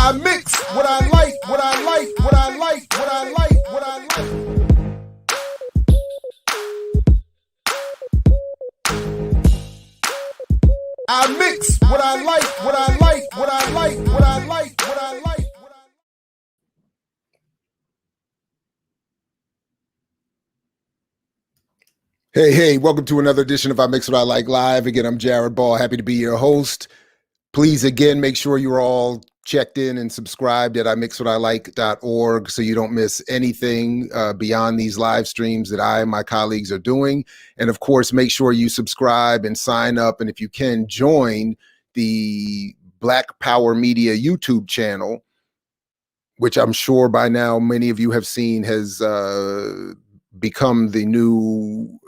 I mix what I like, what I like, what I like, what I like, what I like. I mix what I like, what I like, what I like, what I like, what I like. Hey, welcome to another edition of I Mix What I Like Live. Again, I'm Jared Ball, happy to be your host. Please, again, make sure you're all checked in and subscribed at imixwhatilike.org so you don't miss anything beyond these live streams that I and my colleagues are doing. And of course, make sure you subscribe and sign up. And if you can, join the Black Power Media YouTube channel, which I'm sure by now many of you have seen has become the new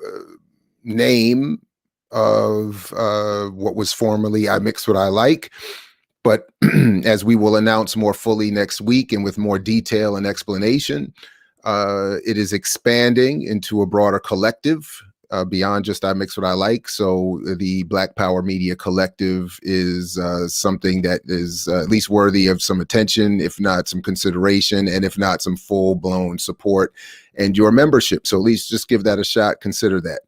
name of what was formerly I Mix What I Like. But as we will announce more fully next week and with more detail and explanation, it is expanding into a broader collective beyond just I Mix What I Like. So the Black Power Media Collective is something that is at least worthy of some attention, if not some consideration, and if not some full-blown support and your membership. So at least just give that a shot, consider that.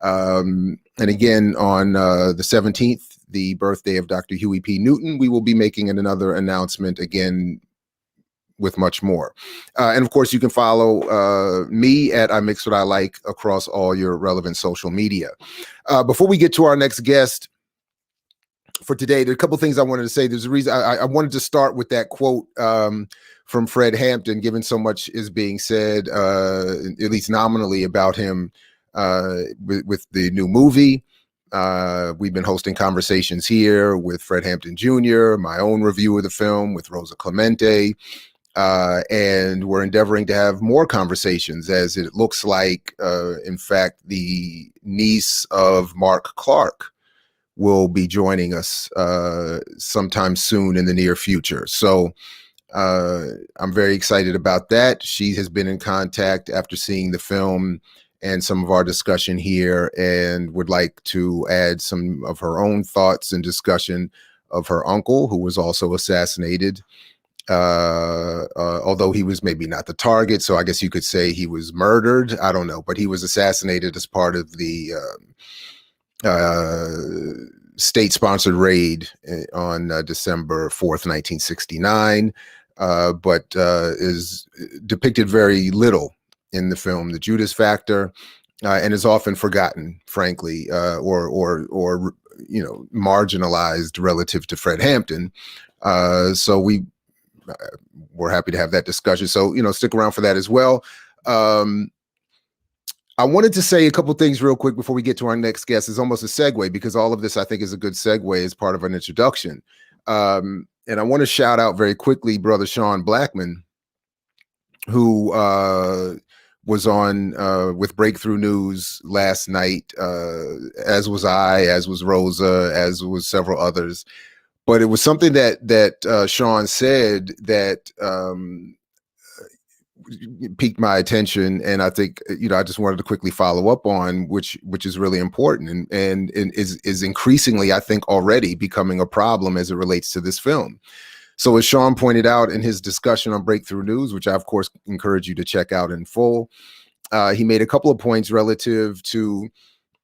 And again, on the 17th, the birthday of Dr. Huey P. Newton, we will be making another announcement again with much more. And of course, you can follow me at I Mix What I Like across all your relevant social media. Before we get to our next guest for today, there are a couple things I wanted to say. There's a reason I wanted to start with that quote from Fred Hampton, given so much is being said, at least nominally, about him with the new movie. We've been hosting conversations here with Fred Hampton Jr., my own review of the film with Rosa Clemente, and we're endeavoring to have more conversations, as it looks like, in fact, the niece of Mark Clark will be joining us sometime soon in the near future. So I'm very excited about that. She has been in contact after seeing the film and some of our discussion here, and would like to add some of her own thoughts and discussion of her uncle, who was also assassinated, although he was maybe not the target. So I guess you could say he was murdered. I don't know, but he was assassinated as part of the state-sponsored raid on December 4th, 1969, but is depicted very little in the film, The Judas Factor, and is often forgotten, frankly, or marginalized relative to Fred Hampton. So we're happy to have that discussion. So stick around for that as well. I wanted to say a couple things real quick before we get to our next guest. It's almost a segue, because all of this I think is a good segue as part of an introduction. And I want to shout out very quickly Brother Sean Blackman, who was on with Breakthrough News last night, as was I, as was Rosa, as was several others. But it was something that Sean said that piqued my attention, and I think I just wanted to quickly follow up on, which is really important and is increasingly, I think, already becoming a problem as it relates to this film. So as Sean pointed out in his discussion on Breakthrough News, which I, of course, encourage you to check out in full, he made a couple of points relative to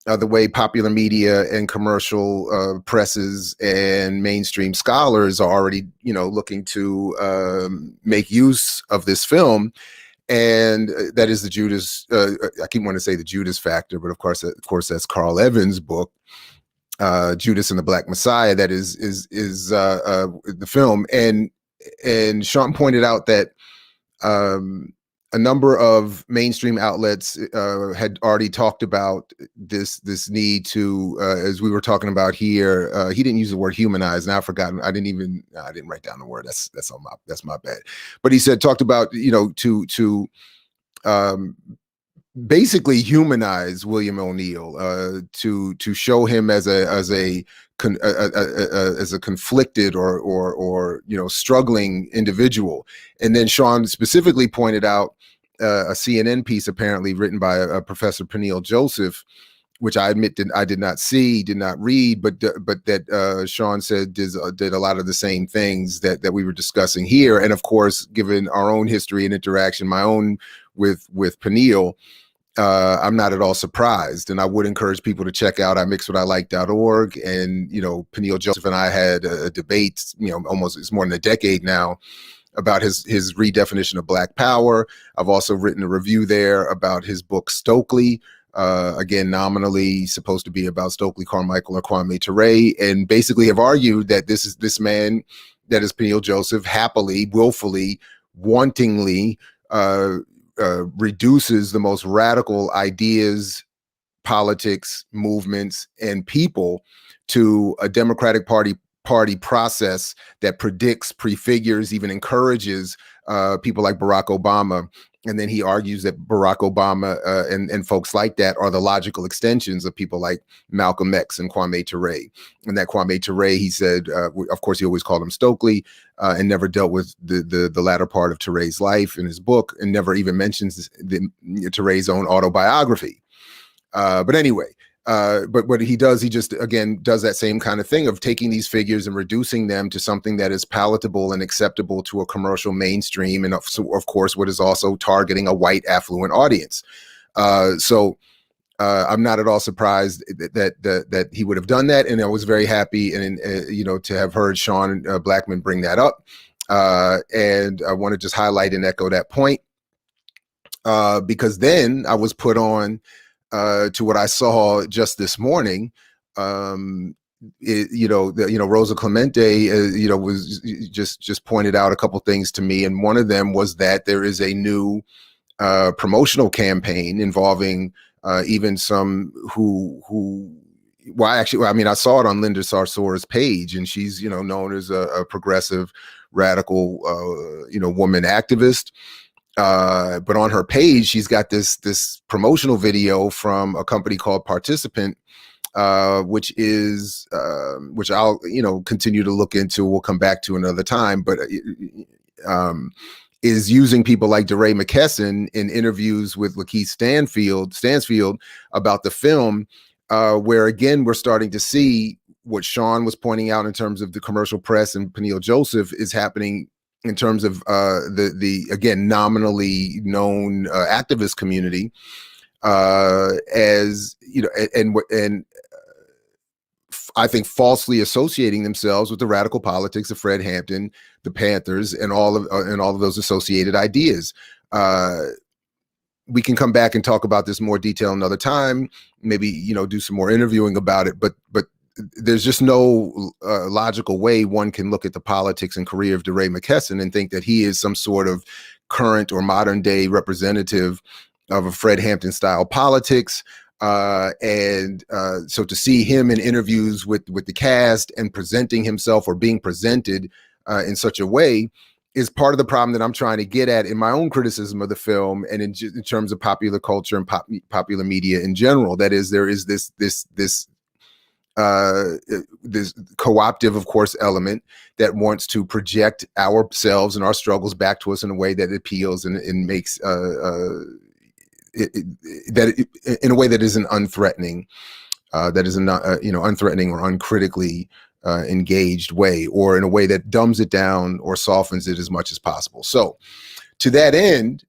the way popular media and commercial presses and mainstream scholars are already, looking to make use of this film. And that is the Judas, I keep wanting to say the Judas Factor, but of course that's Carl Evans' book, Judas and the Black Messiah. That is the film. And Sean pointed out that a number of mainstream outlets had already talked about this need to, as we were talking about here, he didn't use the word humanize, and I've forgotten. I didn't write down the word. That's my bad. But he talked about to basically humanize William O'Neill, to show him as a conflicted or struggling individual. And then Sean specifically pointed out a CNN piece apparently written by Professor Peniel Joseph, which I admit I did not see, did not read, but that Sean said did a lot of the same things that we were discussing here. And of course, given our own history and interaction, my own with Peniel, I'm not at all surprised. And I would encourage people to check out imixwhatilike.org. And, Peniel Joseph and I had a debate, almost, it's more than a decade now, about his redefinition of Black Power. I've also written a review there about his book Stokely, again, nominally supposed to be about Stokely Carmichael or Kwame Ture, and basically have argued that this man, that is Peniel Joseph, happily, willfully, wantingly reduces the most radical ideas, politics, movements, and people to a Democratic Party process that predicts, prefigures, even encourages people like Barack Obama. And then he argues that Barack Obama and folks like that are the logical extensions of people like Malcolm X and Kwame Ture. And that Kwame Ture, he said, of course, he always called him Stokely, and never dealt with the latter part of Toure's life in his book, and never even mentions Toure's own autobiography. But anyway, but what he does, he just, again, does that same kind of thing of taking these figures and reducing them to something that is palatable and acceptable to a commercial mainstream. And of course, what is also targeting a white affluent audience. So I'm not at all surprised that he would have done that. And I was very happy and, to have heard Sean Blackman bring that up. And I want to just highlight and echo that point, because then I was put on to what I saw just this morning. Rosa Clemente, was just pointed out a couple things to me, and one of them was that there is a new promotional campaign involving even some I saw it on Linda Sarsour's page, and she's known as a progressive, radical, woman activist. But on her page, she's got this promotional video from a company called Participant, which I'll continue to look into. We'll come back to another time, but is using people like DeRay McKesson in interviews with Lakeith Stansfield about the film, where again we're starting to see what Sean was pointing out in terms of the commercial press and Peniel Joseph is happening in terms of the again nominally known activist community, as and I think falsely associating themselves with the radical politics of Fred Hampton, the Panthers, and all of those associated ideas. We can come back and talk about this in more detail another time. Maybe do some more interviewing about it, but there's just no logical way one can look at the politics and career of DeRay McKesson and think that he is some sort of current or modern day representative of a Fred Hampton style politics. So to see him in interviews with the cast and presenting himself or being presented in such a way is part of the problem that I'm trying to get at in my own criticism of the film and in terms of popular culture and popular media in general. That is, there is this co-optive, of course, element that wants to project ourselves and our struggles back to us in a way that appeals and makes in a way that isn't unthreatening, that is not unthreatening or uncritically engaged way, or in a way that dumbs it down or softens it as much as possible. So to that end,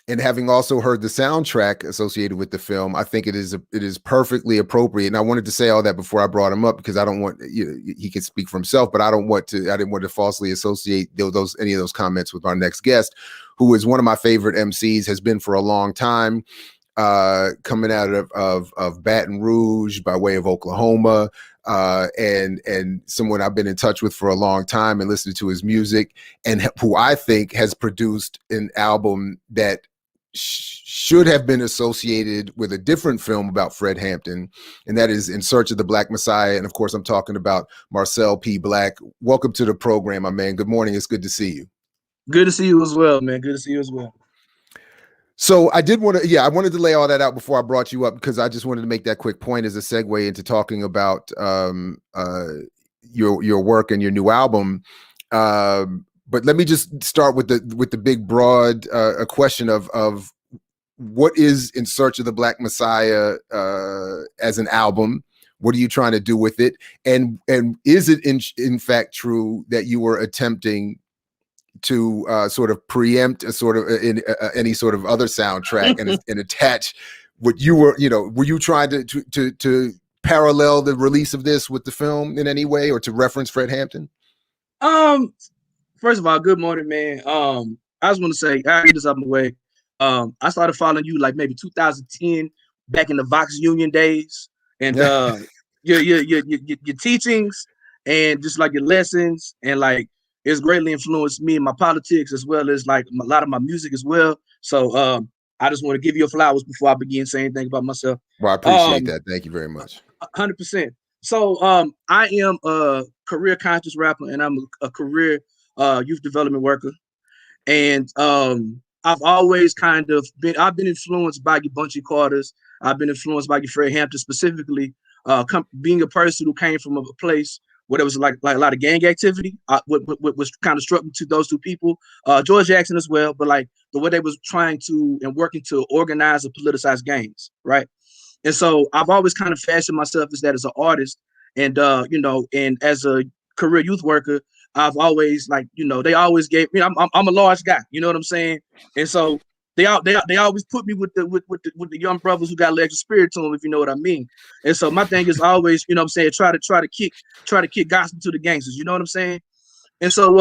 and having also heard the soundtrack associated with the film, I think it is perfectly appropriate. And I wanted to say all that before I brought him up, because I don't want, he can speak for himself, but I didn't want to falsely associate any of those comments with our next guest, who is one of my favorite MCs, has been for a long time, coming out of Baton Rouge by way of Oklahoma, and someone I've been in touch with for a long time and listened to his music, and who I think has produced an album that should have been associated with a different film about Fred Hampton, and that is In Search of the Black Messiah. And of course, I'm talking about Marcel P. Black. Welcome to the program, my man. Good morning. It's good to see you. Good to see you as well, man. Good to see you as well. So I wanted to lay all that out before I brought you up, because I just wanted to make that quick point as a segue into talking about your work and your new album. But let me just start with the big broad question of what is In Search of the Black Messiah as an album? What are you trying to do with it? And is it in fact true that you were attempting to sort of preempt a sort of any sort of other soundtrack and attach what you were, were you trying to parallel the release of this with the film in any way, or to reference Fred Hampton? First of all, good morning, man. I just want to say, I'll get this out of the way. I started following you like maybe 2010, back in the Vox Union days, and your teachings and just like your lessons, and like it's greatly influenced me in my politics as well as like a lot of my music as well. So I just want to give you flowers before I begin saying anything about myself. Well, I appreciate that. Thank you very much. 100%. So I am a career conscious rapper, and I'm a career youth development worker. And I've always I've been influenced by your Bunchy Carters. I've been influenced by your Fred Hampton, specifically being a person who came from a place where there was like a lot of gang activity. What was kind of struck me to those two people, George Jackson as well, but like the way they was trying to and working to organize and politicize gangs, right? And so I've always kind of fashioned myself as that, as an artist, and and as a career youth worker, I've always they always gave me. I'm a large guy, you know what I'm saying, and so they always put me with the young brothers who got legs of spirit to them, if you know what I mean. And so my thing is always, you know what I'm saying, try to kick gospel to the gangsters, you know what I'm saying. And so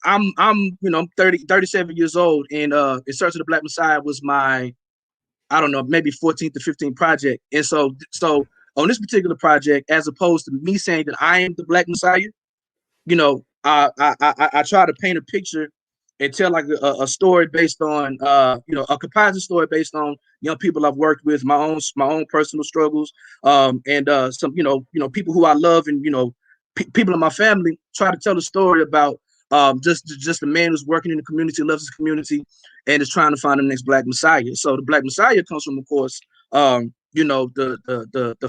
I'm 37 years old, and In Search of the Black Messiah was my, I don't know, maybe 14th to 15th project. And so on this particular project, as opposed to me saying that I am the Black Messiah, I try to paint a picture and tell like a story based on a composite story based on young people I've worked with, my own personal struggles, and some people who I love, and people in my family. Try to tell a story about just a man who's working in the community, loves his community, and is trying to find the next Black Messiah. So the Black Messiah comes from, of course, the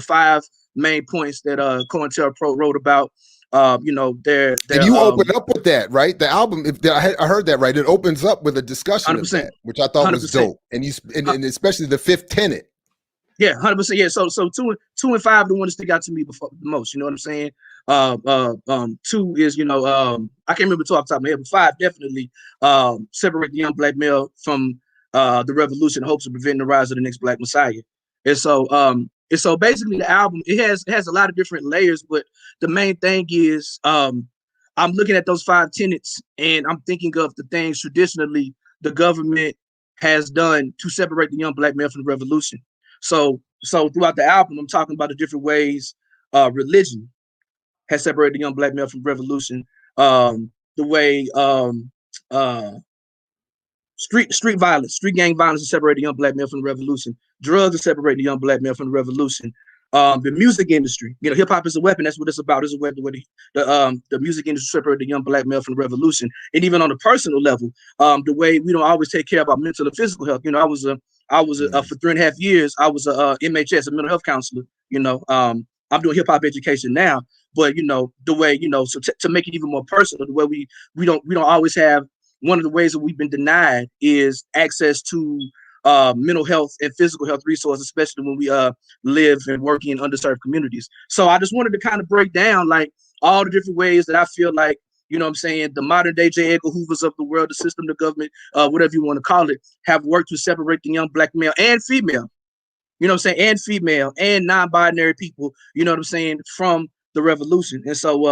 five main points that COINTELPRO wrote about. And you open up with that, right? The album, I heard that right, it opens up with a discussion of that, which I thought 100%. Was dope. And and especially the fifth tenet. Yeah, 100%. Yeah, so two and five, the one that stick out to me the most. You know what I'm saying? Two is I can't remember two off the top of my head, but five definitely separate the young Black male from the revolution in hopes of preventing the rise of the next Black Messiah. And so basically the album, it has a lot of different layers, but the main thing is I'm looking at those five tenets, and I'm thinking of the things traditionally the government has done to separate the young Black male from the revolution. So throughout the album, I'm talking about the different ways religion has separated the young Black male from revolution. The way street violence, street gang violence has separated the young Black male from the revolution. Drugs have separated the young Black male from the revolution. The music industry, hip hop is a weapon. That's what it's about. It's a weapon. The music industry separated the young Black male from the revolution. And even on a personal level, the way we don't always take care of our mental and physical health. I was for 3.5 years, I was a MHS, a mental health counselor. I'm doing hip hop education now, but the way so to make it even more personal, the way we don't always have. One of the ways that we've been denied is access to mental health and physical health resources, especially when we live and work in underserved communities. So I just wanted to kind of break down like all the different ways that I feel like, what I'm saying, the modern day J. Edgar Hoovers of the world, the system, the government, whatever you want to call it, have worked to separate the young Black male and female, and female and non-binary people, what I'm saying, from the revolution. And so,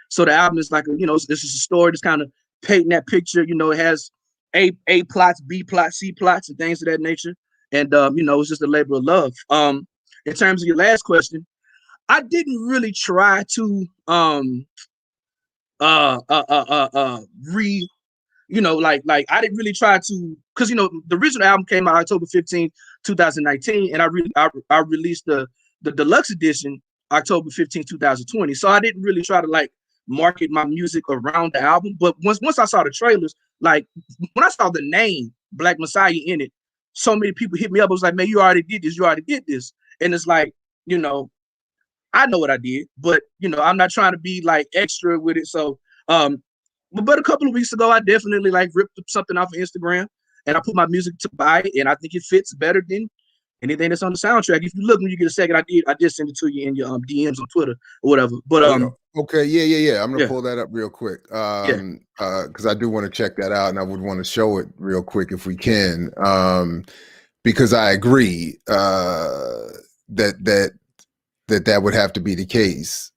so the album is like, this is a story that's kind of painting that picture. It has A plots, B plots, C plots, and things of that nature. And it's just a labor of love. In terms of your last question, I didn't really try to I didn't really try to, because the original album came out October 15th, 2019, and I released the deluxe edition October 15th, 2020. So I didn't really try to like market my music around the album. But once I saw the trailers, like when I saw the name Black Messiah in it, so many people hit me up. I was like, man, you already did this. And it's like, I know what I did, but I'm not trying to be like extra with it. So but a couple of weeks ago, I definitely like ripped something off of Instagram, and I put my music to buy it, and I think it fits better than anything that's on the soundtrack. If you look when you get a second, I did send it to you in your DMs on Twitter or whatever. But okay, yeah. I'm gonna yeah. pull that up real quick. Yeah. Because I do want to check that out, and I would want to show it real quick if we can. Because I agree that would have to be the case.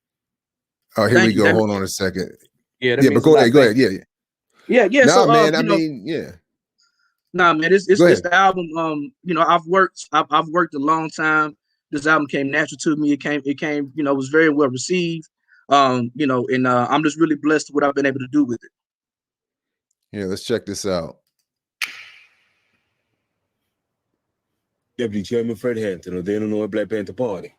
Oh, here we go. Hold on a second. Yeah, but go ahead. Yeah. No, so, man. Nah, man, it's the album. You know, I've worked a long time. This album came natural to me. It came, you know, was very well received. You know, and I'm just really blessed with what I've been able to do with it. Yeah, let's check this out. Deputy Chairman Fred Hampton of the Illinois Black Panther Party.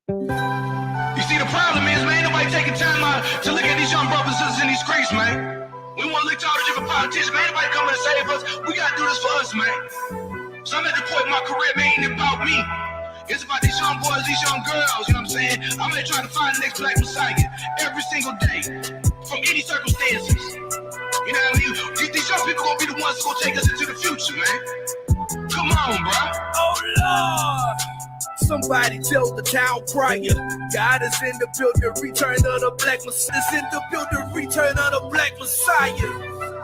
You see, the problem is, man, nobody taking time out to look at these young brothers and sisters in these streets, man. We want to look to all the different politicians, man. Nobody coming to save us. We got to do this for us, man. So I'm at the point in my career, man, ain't about me. It's about these young boys, these young girls, you know what I'm saying? I'm gonna try to find the next Black Messiah every single day, from any circumstances. You know what I mean? These young people gonna be the ones who gonna take us into the future, man. Come on, bro. Oh, Lord. Somebody tell the town crier, God is in the building, return of the Black Messiah. Is in the building, return of the Black Messiah.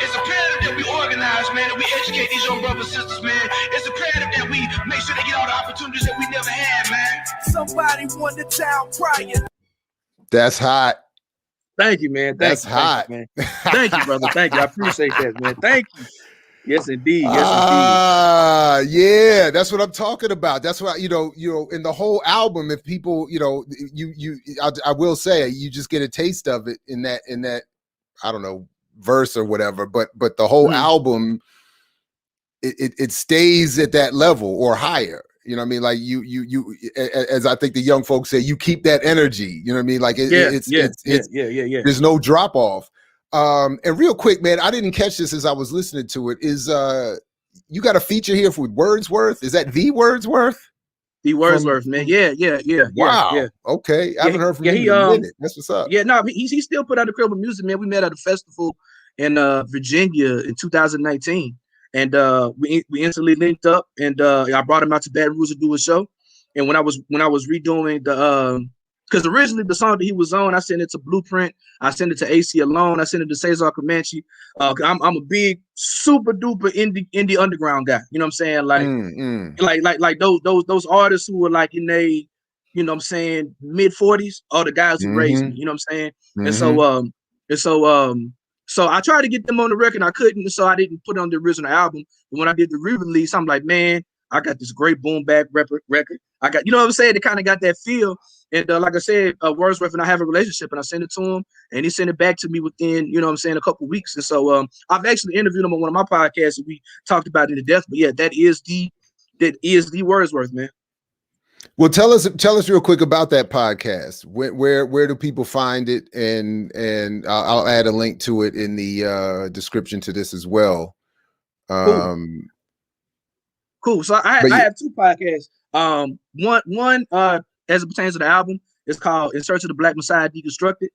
It's imperative that we organize, man, and we educate these young brothers and sisters, man. It's imperative that we make sure they get all the opportunities that we never had, man. Somebody won the town crier. That's hot. Thank you, man. That's hot, man. Thank you, brother. Thank you. I appreciate that, man. Thank you. Yes, indeed. Yes, indeed. Yeah, that's what I'm talking about. That's what you know. In the whole album, if people, I will say, you just get a taste of it in that, I don't know, verse or whatever. But the whole album, it stays at that level or higher. You know what I mean? Like you, as I think the young folks say, you keep that energy. You know what I mean? Like it's there's no drop off. And real quick, man, I didn't catch this as I was listening to it. Is you got a feature here for Wordsworth? Is that the Wordsworth? The Wordsworth, man. Yeah. Wow. Yeah. Okay. I haven't heard from him in a minute. That's what's up. Yeah, no, he still put out incredible music, man. We met at a festival in Virginia in 2019. And we instantly linked up, and I brought him out to Baton Rouge to do a show. And when I was redoing the because originally the song that he was on, I sent it to Blueprint, I sent it to AC Alone, I sent it to Cesar Comanche. I'm a big super duper indie underground guy. You know what I'm saying? Like those artists who were like in they, you know what I'm saying, mid-40s, are the guys who raised me. You know what I'm saying? So I tried to get them on the record, I couldn't, so I didn't put it on the original album. But when I did the re-release, I'm like, man, I got this great boom bap record. I got, you know what I'm saying? It kind of got that feel. And like I said, Wordsworth and I have a relationship, and I sent it to him, and he sent it back to me within, you know what I'm saying, a couple of weeks. And so I've actually interviewed him on one of my podcasts, and we talked about it to death. But yeah, that is the Wordsworth, man. Well, tell us real quick about that podcast. Where do people find it? And I'll add a link to it in the description to this as well. Cool. So I have two podcasts. One as it pertains to the album, is called In Search of the Black Messiah Deconstructed.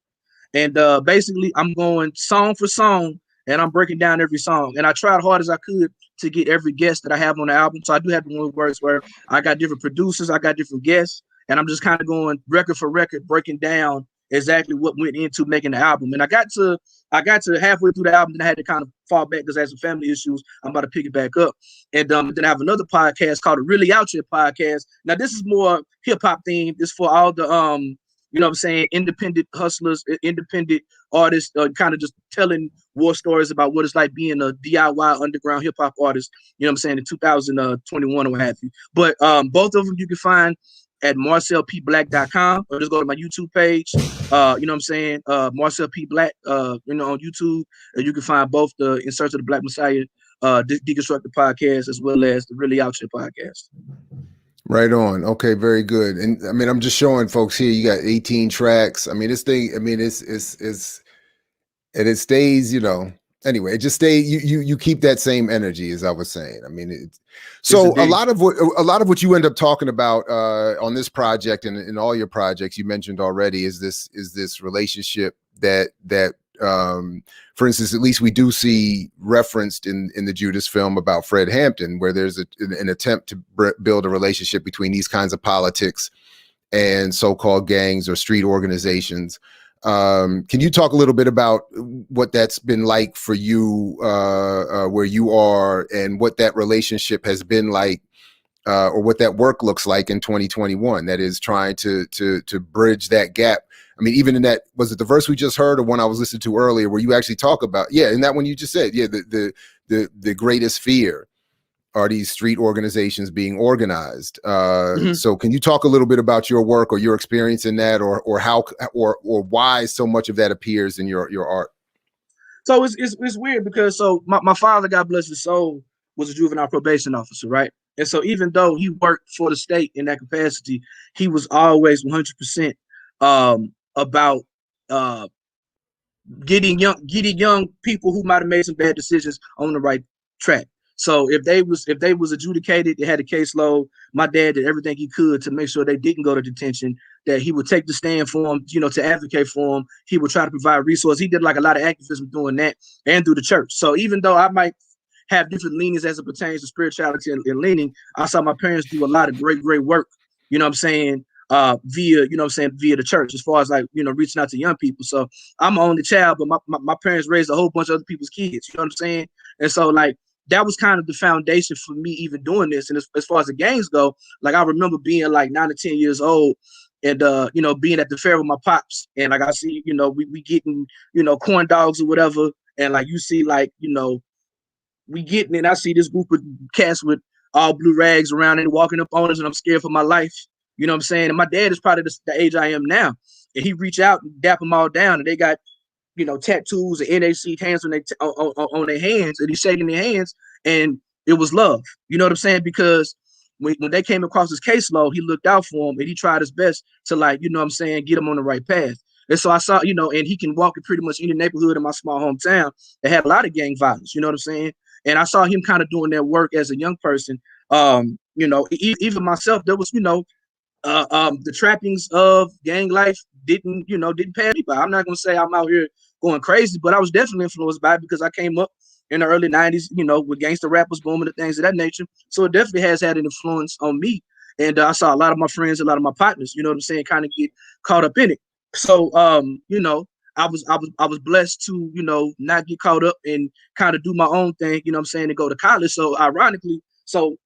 And basically I'm going song for song, and I'm breaking down every song. And I tried hard as I could to get every guest that I have on the album. So I do have the one words where I got different producers, I got different guests, and I'm just kind of going record for record, breaking down exactly what went into making the album. And I got to halfway through the album, then I had to kind of fall back because I had some family issues. I'm about to pick it back up. And then I have another podcast called the Really Out Here Podcast. Now this is more hip hop themed. It's for all the you know what I'm saying, independent hustlers, independent artists, kind of just telling war stories about what it's like being a DIY underground hip hop artist, you know what I'm saying, in 2021 or what have you. But both of them you can find at marcelpblack.com, or just go to my YouTube page, you know what I'm saying, Marcel P Black, on YouTube, and you can find both the In Search of the Black Messiah Deconstructed podcast, as well as the Really Out Here podcast. Right on. Okay, very good. And I mean, I'm just showing folks here, you got 18 tracks. I mean, this thing, I mean, it's and it stays, anyway, it just stays, you keep that same energy, as I was saying. I mean, so a lot of what you end up talking about on this project and in all your projects you mentioned already is this relationship that For instance, at least we do see referenced in the Judas film about Fred Hampton, where there's an attempt to build a relationship between these kinds of politics and so-called gangs or street organizations. Can you talk a little bit about what that's been like for you, where you are, and what that relationship has been like, or what that work looks like in 2021? That is trying to bridge that gap. I mean, even in that, was it the verse we just heard or one I was listening to earlier, where you actually talk about, in that one you just said, the greatest fear are these street organizations being organized. So can you talk a little bit about your work or your experience in that, or how, or why so much of that appears in your art? So it's weird because my father, God bless his soul, was a juvenile probation officer, right? And so even though he worked for the state in that capacity, he was always 100% about getting young people who might have made some bad decisions on the right track. So if they was adjudicated, they had a caseload, my dad did everything he could to make sure they didn't go to detention, that he would take the stand for them, to advocate for them. He would try to provide resources. He did like a lot of activism doing that and through the church. So even though I might have different leanings as it pertains to spirituality and leaning, I saw my parents do a lot of great work, via the church, as far as like, reaching out to young people. So I'm my only child, but my parents raised a whole bunch of other people's kids, you know what I'm saying? And so like, that was kind of the foundation for me even doing this. And as far as the gangs go, like I remember being like 9 or 10 years old and, being at the fair with my pops. And like I see, we getting, corn dogs or whatever. And like, you see like, we getting it. I see this group of cats with all blue rags around and walking up on us, and I'm scared for my life. You know what I'm saying? And my dad is probably the age I am now. And he reach out and dap them all down, and they got, tattoos and NAC hands on their hands, and he's shaking their hands, and it was love. You know what I'm saying? Because when they came across his caseload, he looked out for him, and he tried his best to like, get him on the right path. And so I saw, and he can walk in pretty much any neighborhood in my small hometown that had a lot of gang violence. You know what I'm saying? And I saw him kind of doing that work as a young person. Even myself, there was, the trappings of gang life didn't pass me by. I'm not gonna say I'm out here going crazy, but I was definitely influenced by it because I came up in the early 90s, with gangster rappers booming and things of that nature. So it definitely has had an influence on me. And I saw a lot of my friends, a lot of my partners, kind of get caught up in it. So I was blessed to, not get caught up and kind of do my own thing, and go to college. So ironically,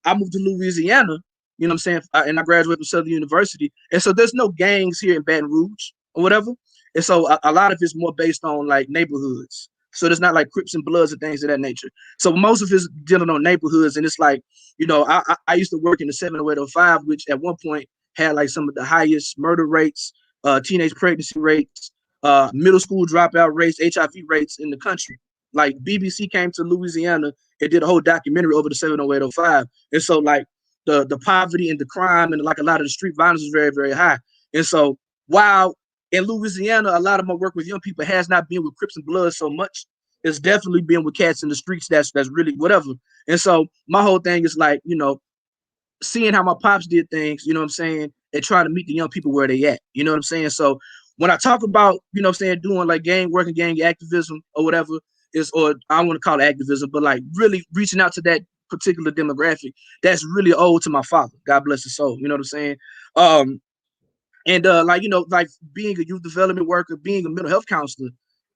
I moved to Louisiana, and I graduated from Southern University. And so there's no gangs here in Baton Rouge or whatever. And so a lot of it's more based on like neighborhoods. So there's not like Crips and Bloods and things of that nature. So most of it's dealing on neighborhoods. And it's like, I used to work in the 70805, which at one point had like some of the highest murder rates, teenage pregnancy rates, middle school dropout rates, HIV rates in the country. Like BBC came to Louisiana and did a whole documentary over the 70805. And so like the poverty and the crime and like a lot of the street violence is very, very high. And so while in Louisiana, a lot of my work with young people has not been with Crips and Bloods so much, it's definitely been with cats in the streets that's really whatever. And so my whole thing is like, seeing how my pops did things, and trying to meet the young people where they at, you know what I'm saying? So when I talk about, doing like gang work and gang activism or whatever, or I want to call it activism, but like really reaching out to that particular demographic, that's really owed to my father. God bless his soul. You know what I'm saying? Like being a youth development worker, being a mental health counselor,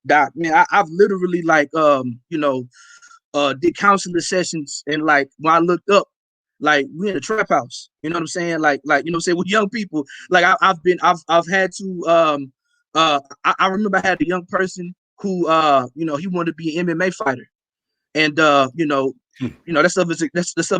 Doc, man, I've literally like, did counseling sessions, and like when I looked up, like we in a trap house, you know what I'm saying? Like, with young people, like I've had to, I remember I had a young person who, he wanted to be an MMA fighter, and that stuff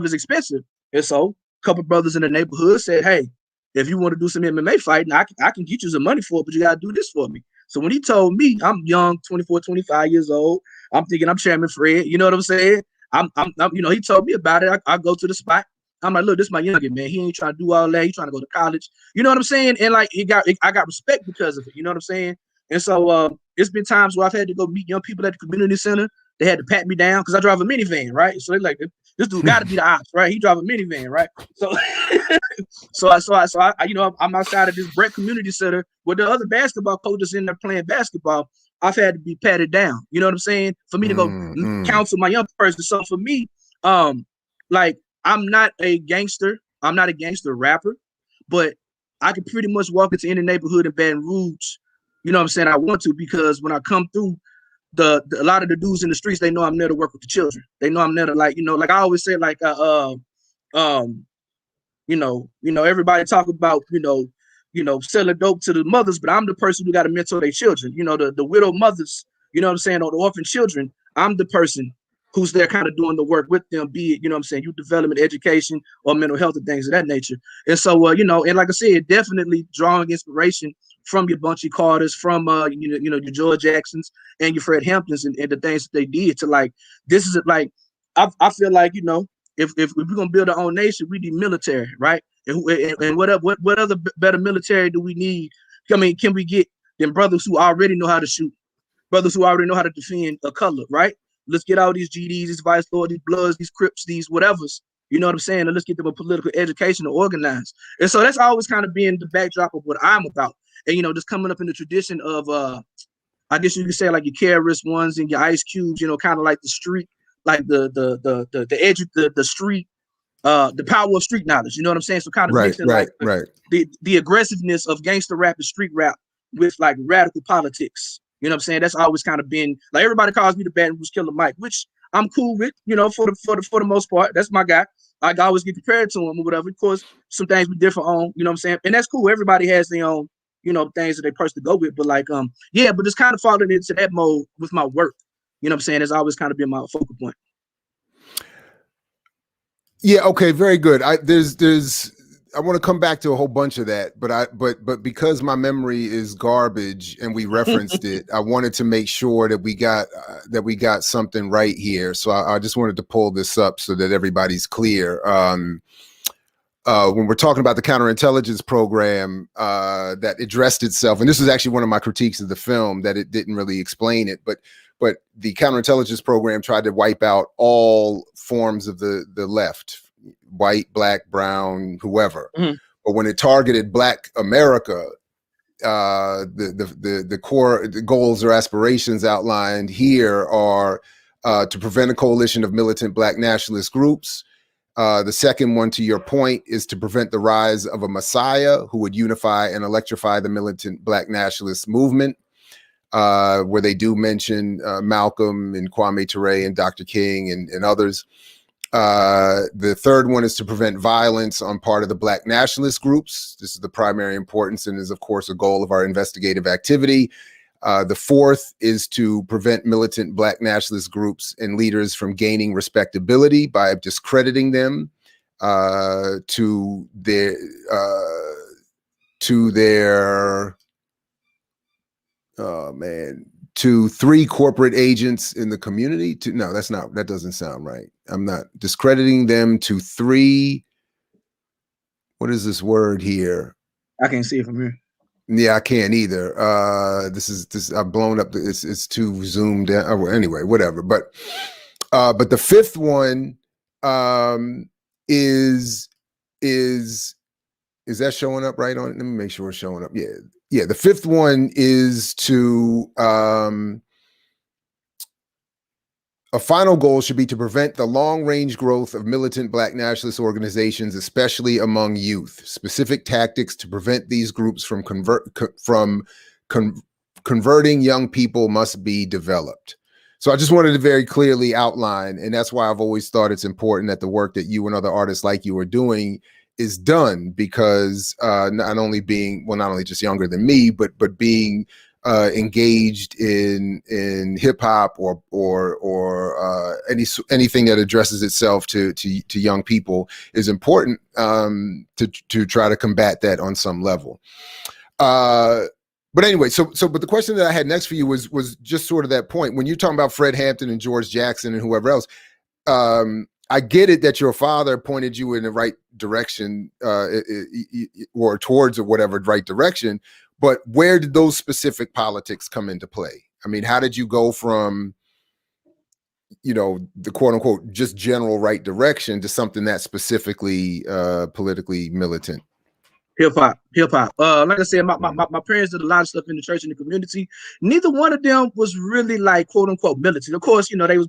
is expensive. And so a couple brothers in the neighborhood said, hey, if you want to do some MMA fighting, I can get you some money for it, but you got to do this for me. So when he told me, I'm young, 24, 25 years old, I'm thinking I'm Chairman Fred, you know what I'm saying? I'm he told me about it. I go to the spot. I'm like, look, this is my youngin, man. He ain't trying to do all that. He trying to go to college. You know what I'm saying? And like, I got respect because of it. You know what I'm saying? And so it's been times where I've had to go meet young people at the community center. They had to pat me down because I drive a minivan, right? So they like, This dude got to be the ops, right? He drive a minivan, right? So, you know, I'm outside of this Brett Community Center with the other basketball coaches in there playing basketball. I've had to be patted down. You know what I'm saying? For me to go counsel my young person. So for me, like I'm not a gangster. I'm not a gangster rapper, but I can pretty much walk into any neighborhood in Baton Rouge. You know what I'm saying? I want to, because when I come through, a lot of the dudes in the streets, they know I'm there to work with the children. They know I'm there to, like, you know, like I always say, like, you know, everybody talk about, you know, selling dope to the mothers, but I'm the person who got to mentor their children. You know, the widow mothers, you know what I'm saying, or the orphan children. I'm the person who's there kind of doing the work with them, be it, you know what I'm saying, youth development, education, or mental health and things of that nature. And so, you know, and like I said, definitely drawing inspiration from your Bunchy Carters, from, you know, your George Jacksons and your Fred Hamptons and the things that they did to, like, this is like, I feel like, you know, if we're going to build our own nation, we need military, right? And what other better military do we need? I mean, can we get them brothers who already know how to shoot, brothers who already know how to defend a color, right? Let's get all these GDs, these Vice Lords, these Bloods, these Crips, these whatevers, you know what I'm saying? And let's get them a political education to organize. And so that's always kind of been the backdrop of what I'm about. And, you know, just coming up in the tradition of, I guess you could say, like, your KRS Ones and your Ice Cubes, you know, kind of like the street, like the edge of the street, the power of street knowledge, you know what I'm saying? So kind of mixing the aggressiveness of gangster rap and street rap with, like, radical politics. You know what I'm saying? That's always kind of been, like, everybody calls me the Baton Rouge Killer Mike, which I'm cool with, you know, for the most part. That's my guy. I always get compared to him or whatever. Of course, some things we differ on, you know what I'm saying? And that's cool. Everybody has their own, you know, things that they personally go with. But, like, yeah, but just kind of falling into that mode with my work. You know what I'm saying? It's always kind of been my focal point. Yeah, okay, very good. I want to come back to a whole bunch of that, but because my memory is garbage and we referenced it, I wanted to make sure that we got something right here. So I just wanted to pull this up so that everybody's clear. When we're talking about the counterintelligence program that addressed itself, and this was actually one of my critiques of the film, that it didn't really explain it, but the counterintelligence program tried to wipe out all forms of the left, white, black, brown, whoever. But when it targeted Black America, the core goals or aspirations outlined here are to prevent a coalition of militant Black nationalist groups. The second one, to your point, is to prevent the rise of a messiah who would unify and electrify the militant Black nationalist movement, where they do mention Malcolm and Kwame Ture and Dr. King and others. The third one is to prevent violence on part of the Black nationalist groups. This is the primary importance and is, of course, a goal of our investigative activity. The fourth is to prevent militant Black nationalist groups and leaders from gaining respectability by discrediting them to three corporate agents in the community. That doesn't sound right. I'm not discrediting them to three. What is this word here? I can't see it from here. Yeah, I can't either. This I've blown up. It's too zoomed in. Anyway, whatever. But the fifth one is that showing up right on it? Let me make sure it's showing up. Yeah. The fifth one is to a final goal should be to prevent the long-range growth of militant Black nationalist organizations, especially among youth. Specific tactics to prevent these groups from converting young people must be developed. So I just wanted to very clearly outline, and that's why I've always thought it's important that the work that you and other artists like you are doing is done, because not only just younger than me, but being engaged in hip hop or anything that addresses itself to young people is important to try to combat that on some level. But anyway, but the question that I had next for you was just sort of that point when you're talking about Fred Hampton and George Jackson and whoever else. I get it that your father pointed you in the right direction or towards or whatever right direction, but where did those specific politics come into play? I mean, how did you go from you know, the quote unquote just general right direction to something that's specifically politically militant? Hip hop. Like I said, my parents did a lot of stuff in the church and the community. Neither one of them was really like quote unquote militant. Of course, you know, they was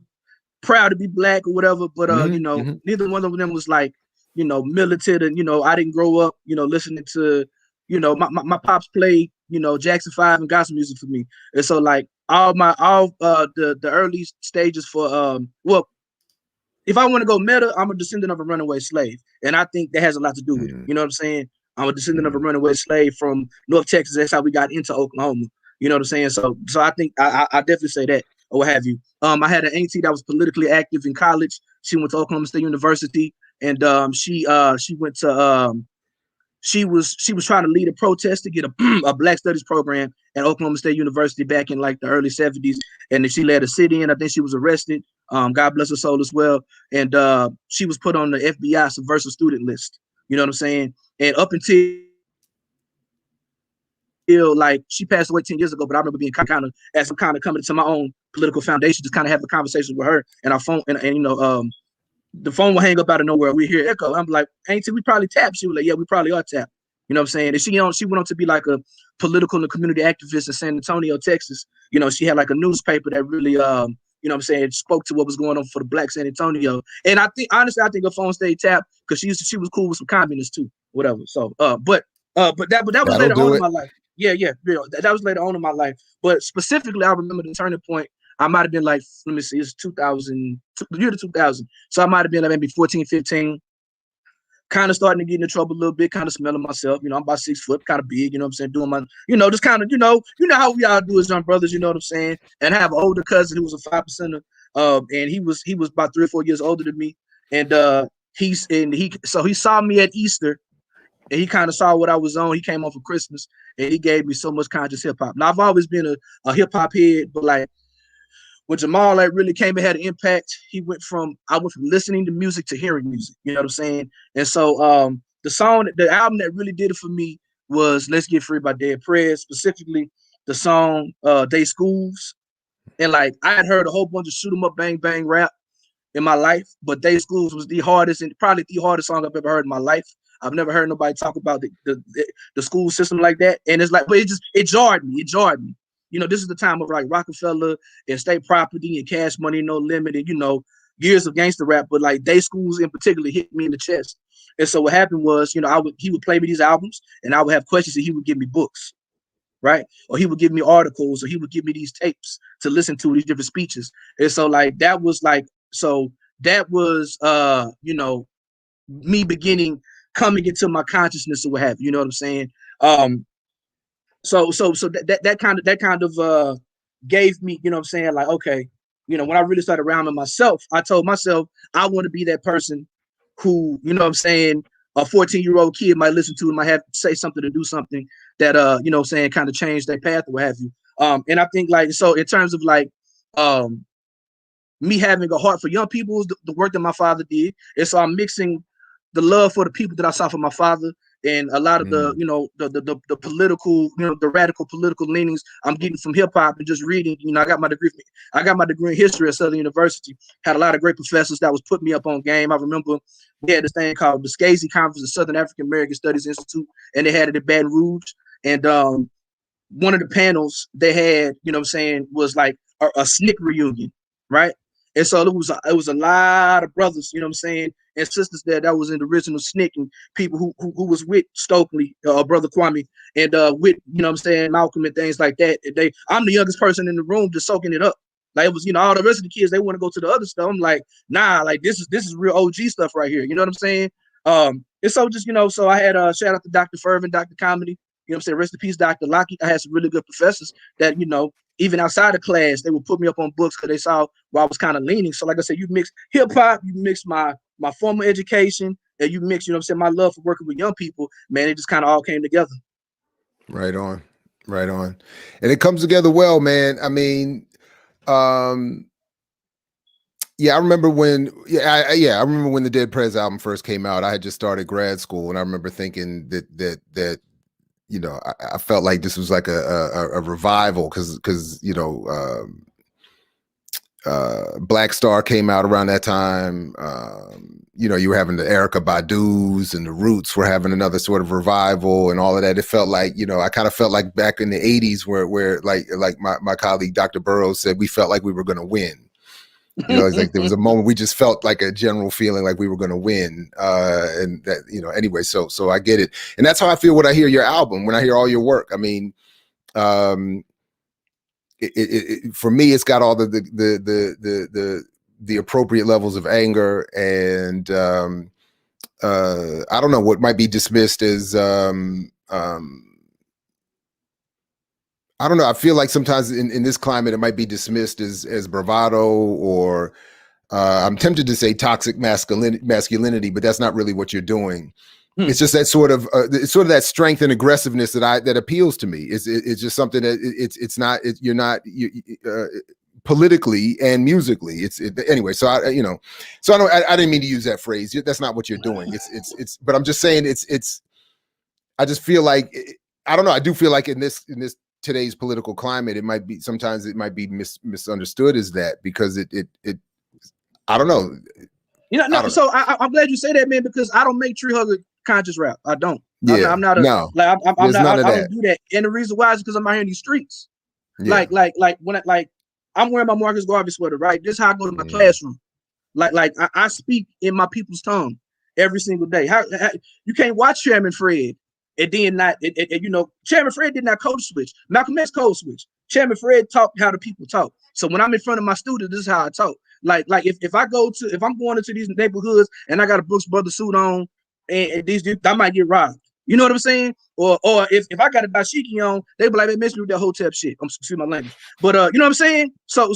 proud to be black or whatever, but you know, neither one of them was like, you know, militant. And you know, I didn't grow up, you know, listening to, you know, my pops played, you know, Jackson 5 and gospel music for me. And so like all the early stages for well, if I want to go meta, I'm a descendant of a runaway slave. And I think that has a lot to do with it. You know what I'm saying? I'm a descendant of a runaway slave from North Texas. That's how we got into Oklahoma. You know what I'm saying? So I think I definitely say that or what have you. I had an auntie that was politically active in college. She went to Oklahoma State University, and she went to she was trying to lead a protest to get a Black Studies program at Oklahoma State University back in like the early 70s. And then she led a sit-in. I think she was arrested. God bless her soul as well. And she was put on the FBI subversive student list. You know what I'm saying? And up until like she passed away 10 years ago, but I remember being kind of as I'm kind of coming to my own political foundation, just kind of have a conversation with her and our phone and you know, the phone will hang up out of nowhere. We hear echo. I'm like, auntie, we probably tapped. She was like, yeah, we probably are tapped. You know what I'm saying? And she went on to be like a political and community activist in San Antonio, Texas. You know, she had like a newspaper that really, you know what I'm saying, spoke to what was going on for the Black San Antonio. And I think, honestly, I think her phone stayed tapped because she was cool with some communists too, whatever. So, but that was later on in my life. Yeah, that was later on in my life. But specifically, I remember the turning point. I might have been like, let me see, it's 2000, the year 2000. So I might have been like maybe 14, 15, kind of starting to get into trouble a little bit, kind of smelling myself. You know, I'm about 6 foot, kind of big, you know what I'm saying? Doing my, you know, just kind of, you know how we all do as young brothers, you know what I'm saying? And I have an older cousin who was a 5%er, and he was about 3 or 4 years older than me. And he saw me at Easter, and he kind of saw what I was on. He came on for Christmas, and he gave me so much conscious hip hop. Now I've always been a hip hop head, but like, when Jamal like really came and had an impact, I went from listening to music to hearing music. You know what I'm saying? And so the album that really did it for me was Let's Get Free by Dead Prez, specifically the song Day Schools. And like I had heard a whole bunch of shoot 'em up, bang bang rap in my life, but Day Schools was the hardest and probably the hardest song I've ever heard in my life. I've never heard nobody talk about the school system like that. And it's like, but it jarred me. You know, this is the time of like Rockefeller and state property and Cash Money, No Limit, and, you know, years of gangster rap, but like Day Schools in particular hit me in the chest. And so what happened was, you know, he would play me these albums and I would have questions and he would give me books, right? Or he would give me articles, or he would give me these tapes to listen to, these different speeches. And so like, that was, you know, me coming into my consciousness or what have you, you know what I'm saying? So that kind of gave me, you know what I'm saying, like, okay, you know, when I really started rounding myself, I told myself I want to be that person who, you know what I'm saying, a 14-year-old kid might listen to and might have to say something to do something that you know what I'm saying, kind of change their path or what have you. And I think like, so in terms of like me having a heart for young people, the work that my father did, and so I'm mixing the love for the people that I saw from my father and a lot of the, you know, the political, you know, the radical political leanings I'm getting from hip hop and just reading. You know, I got my degree in history at Southern University. Had a lot of great professors that was putting me up on game. I remember we had this thing called the SCASI Conference, the Southern African American Studies Institute, and they had it in Baton Rouge. And one of the panels they had, you know what I'm saying, was like a SNCC reunion, right? And so it was a lot of brothers, you know what I'm saying, and sisters that was in the original SNCC, and people who was with Stokely, brother Kwame, and with, you know what I'm saying, Malcolm and things like that. I'm the youngest person in the room just soaking it up. Like it was, you know, all the rest of the kids, they want to go to the other stuff. I'm like, nah, like this is real OG stuff right here. You know what I'm saying? And so just, you know, so I had shout out to Dr. Fervin, Dr. Comedy, you know what I'm saying, rest in peace, Dr. Lockie. I had some really good professors that, you know, even outside of class, they would put me up on books because they saw where I was kind of leaning. So like I said, you mix hip hop, you mix my formal education, and you mix, you know what I'm saying, my love for working with young people, man, it just kind of all came together. Right on. And it comes together well, man. I mean, I remember when I remember when the Dead Prez album first came out. I had just started grad school, and I remember thinking that you know, I felt like this was like a revival because you know, Black Star came out around that time. You were having the Erykah Badu's and the Roots were having another sort of revival and all of that. It felt like, I kind of felt like back in the 80s where like my colleague Dr. Burroughs said, we felt like we were going to win. It's like there was a moment we just felt like a general feeling like we were going to win. And that, anyway, so I get it. And that's how I feel when I hear your album, when I hear all your work. I mean, for me, it's got all the appropriate levels of anger, and I don't know what might be dismissed as I don't know. I feel like sometimes in this climate, it might be dismissed as bravado, or I'm tempted to say toxic masculinity, but that's not really what you're doing. It's just that sort of that strength and aggressiveness that appeals to me. It's just something that you're not politically and musically. Anyway. So I didn't mean to use that phrase. That's not what you're doing. But I'm just saying I just feel like I don't know. I do feel like in this today's political climate, it might be misunderstood as that, because it I don't know. So I'm glad you say that, man, because I don't make tree hugger conscious rap. I don't. Yeah, I'm not I don't do that. And the reason why is because I'm out here in these streets. Yeah. Like when I'm wearing my Marcus Garvey sweater, right? This is how I go to my classroom. Like I speak in my people's tongue every single day. How you can't watch Chairman Fred and then not Chairman Fred did not code switch. Malcolm X code switch. Chairman Fred taught how the people talk. So when I'm in front of my students, this is how I talk. Like if I'm going into these neighborhoods and I got a Brooks Brothers suit on, and these dudes, I might get robbed. You know what I'm saying? Or if I got a dashiki on, they be like, man, miss me with that hotel shit. Excuse my language. But you know what I'm saying? So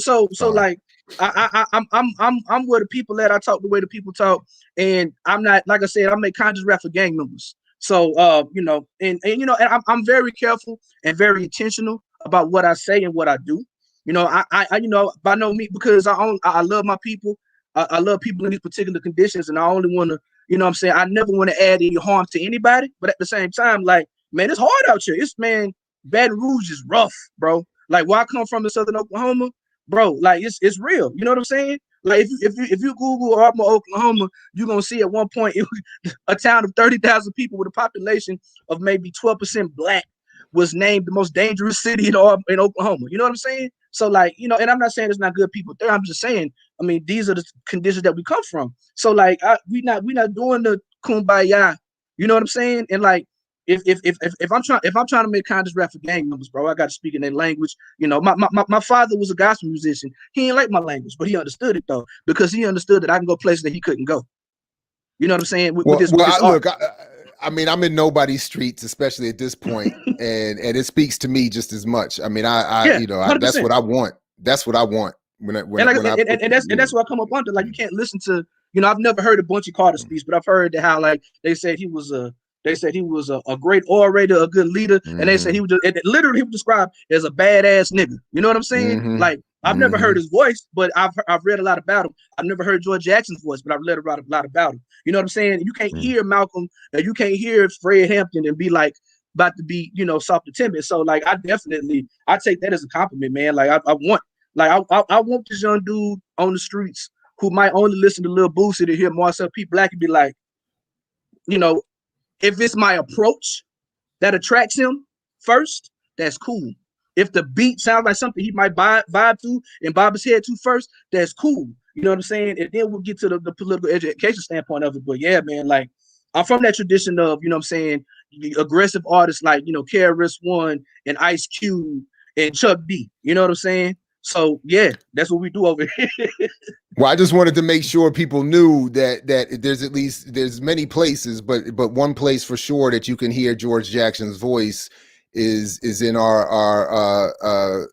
like I'm where the people at. I talk the way the people talk, and I'm not, like I said, I make conscious rap for gang members. So and I'm very careful and very intentional about what I say and what I do. I by no means, because I love my people. I love people in these particular conditions, and I only want to, I never want to add any harm to anybody. But at the same time, like, man, it's hard out here. Baton Rouge is rough, bro. Like, where I come from in Southern Oklahoma, bro, like it's real. You know what I'm saying? Like if you Google Ardmore, Oklahoma, you're gonna see at one point a town of 30,000 people with a population of maybe 12% black was named the most dangerous city in Oklahoma. You know what I'm saying? So like, and I'm not saying there's not good people there. I'm just saying, I mean, these are the conditions that we come from. So like, we not doing the kumbaya. You know what I'm saying? And like, if I'm trying to make conscious rap for gang members, bro, I got to speak in their language. My father was a gospel musician. He ain't like my language, but he understood it though, because he understood that I can go places that he couldn't go. You know what I'm saying? I mean, I'm in nobody's streets, especially at this point, and it speaks to me just as much. I mean, that's what I want. That's what I want. That's what I come up under. Like, you can't listen to, I've never heard a Bunchy Carter speech, but I've heard that how, like, they said he was a great orator, a good leader, and they said he was literally he was described as a badass nigga. You know what I'm saying? Like, I've never heard his voice, but I've read a lot about him. I've never heard George Jackson's voice, but I've read a lot about him. You know what I'm saying? You can't hear Malcolm, you can't hear Fred Hampton and be like about to be, soft and timid. So like, I take that as a compliment, man. Like I want this young dude on the streets who might only listen to Lil Boosie to hear Marcel P. Black and be like, if it's my approach that attracts him first, that's cool. If the beat sounds like something he might vibe to and bob his head to first, that's cool. You know what I'm saying? And then we'll get to the political education standpoint of it. But yeah, man, like, I'm from that tradition of, aggressive artists like, KRS-One and Ice Cube and Chuck D. You know what I'm saying? So yeah, that's what we do over here. Well, I just wanted to make sure people knew that there's many places, but one place for sure that you can hear George Jackson's voice is in the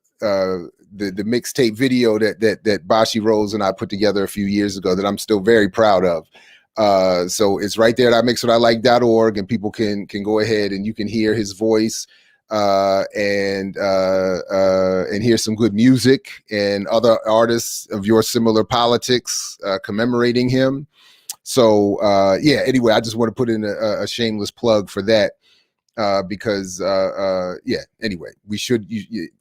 mixtape video that Bashi Rose and I put together a few years ago that I'm still very proud of. So it's right there at imixwhatilike.org, and people can go ahead and you can hear his voice and hear some good music and other artists of your similar politics commemorating him. So yeah, anyway, I just want to put in a shameless plug for that. because yeah, anyway, we should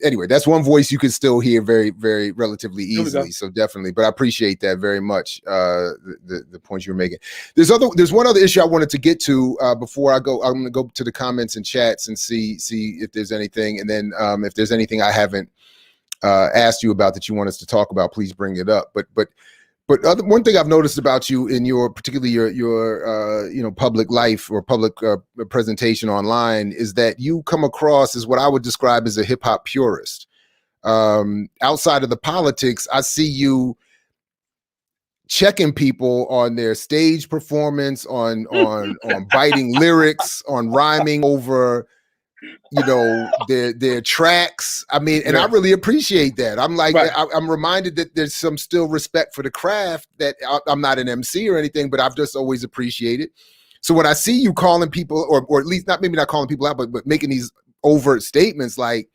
anyway, that's one voice you can still hear very, very relatively easily. So definitely, but I appreciate that very much. The points you're making. There's one other issue I wanted to get to before I go. I'm gonna go to the comments and chats and see if there's anything, and then if there's anything I haven't asked you about that you want us to talk about, please bring it up. But one thing I've noticed about you in your, particularly your public life or public presentation online, is that you come across as what I would describe as a hip hop purist. Outside of the politics, I see you checking people on their stage performance, on biting lyrics, on rhyming over, their tracks. I mean, and I really appreciate that. I'm like, I'm reminded that there's some still respect for the craft, that I'm not an MC or anything, but I've just always appreciated. So when I see you calling people, or at least not calling people out, but making these overt statements, like,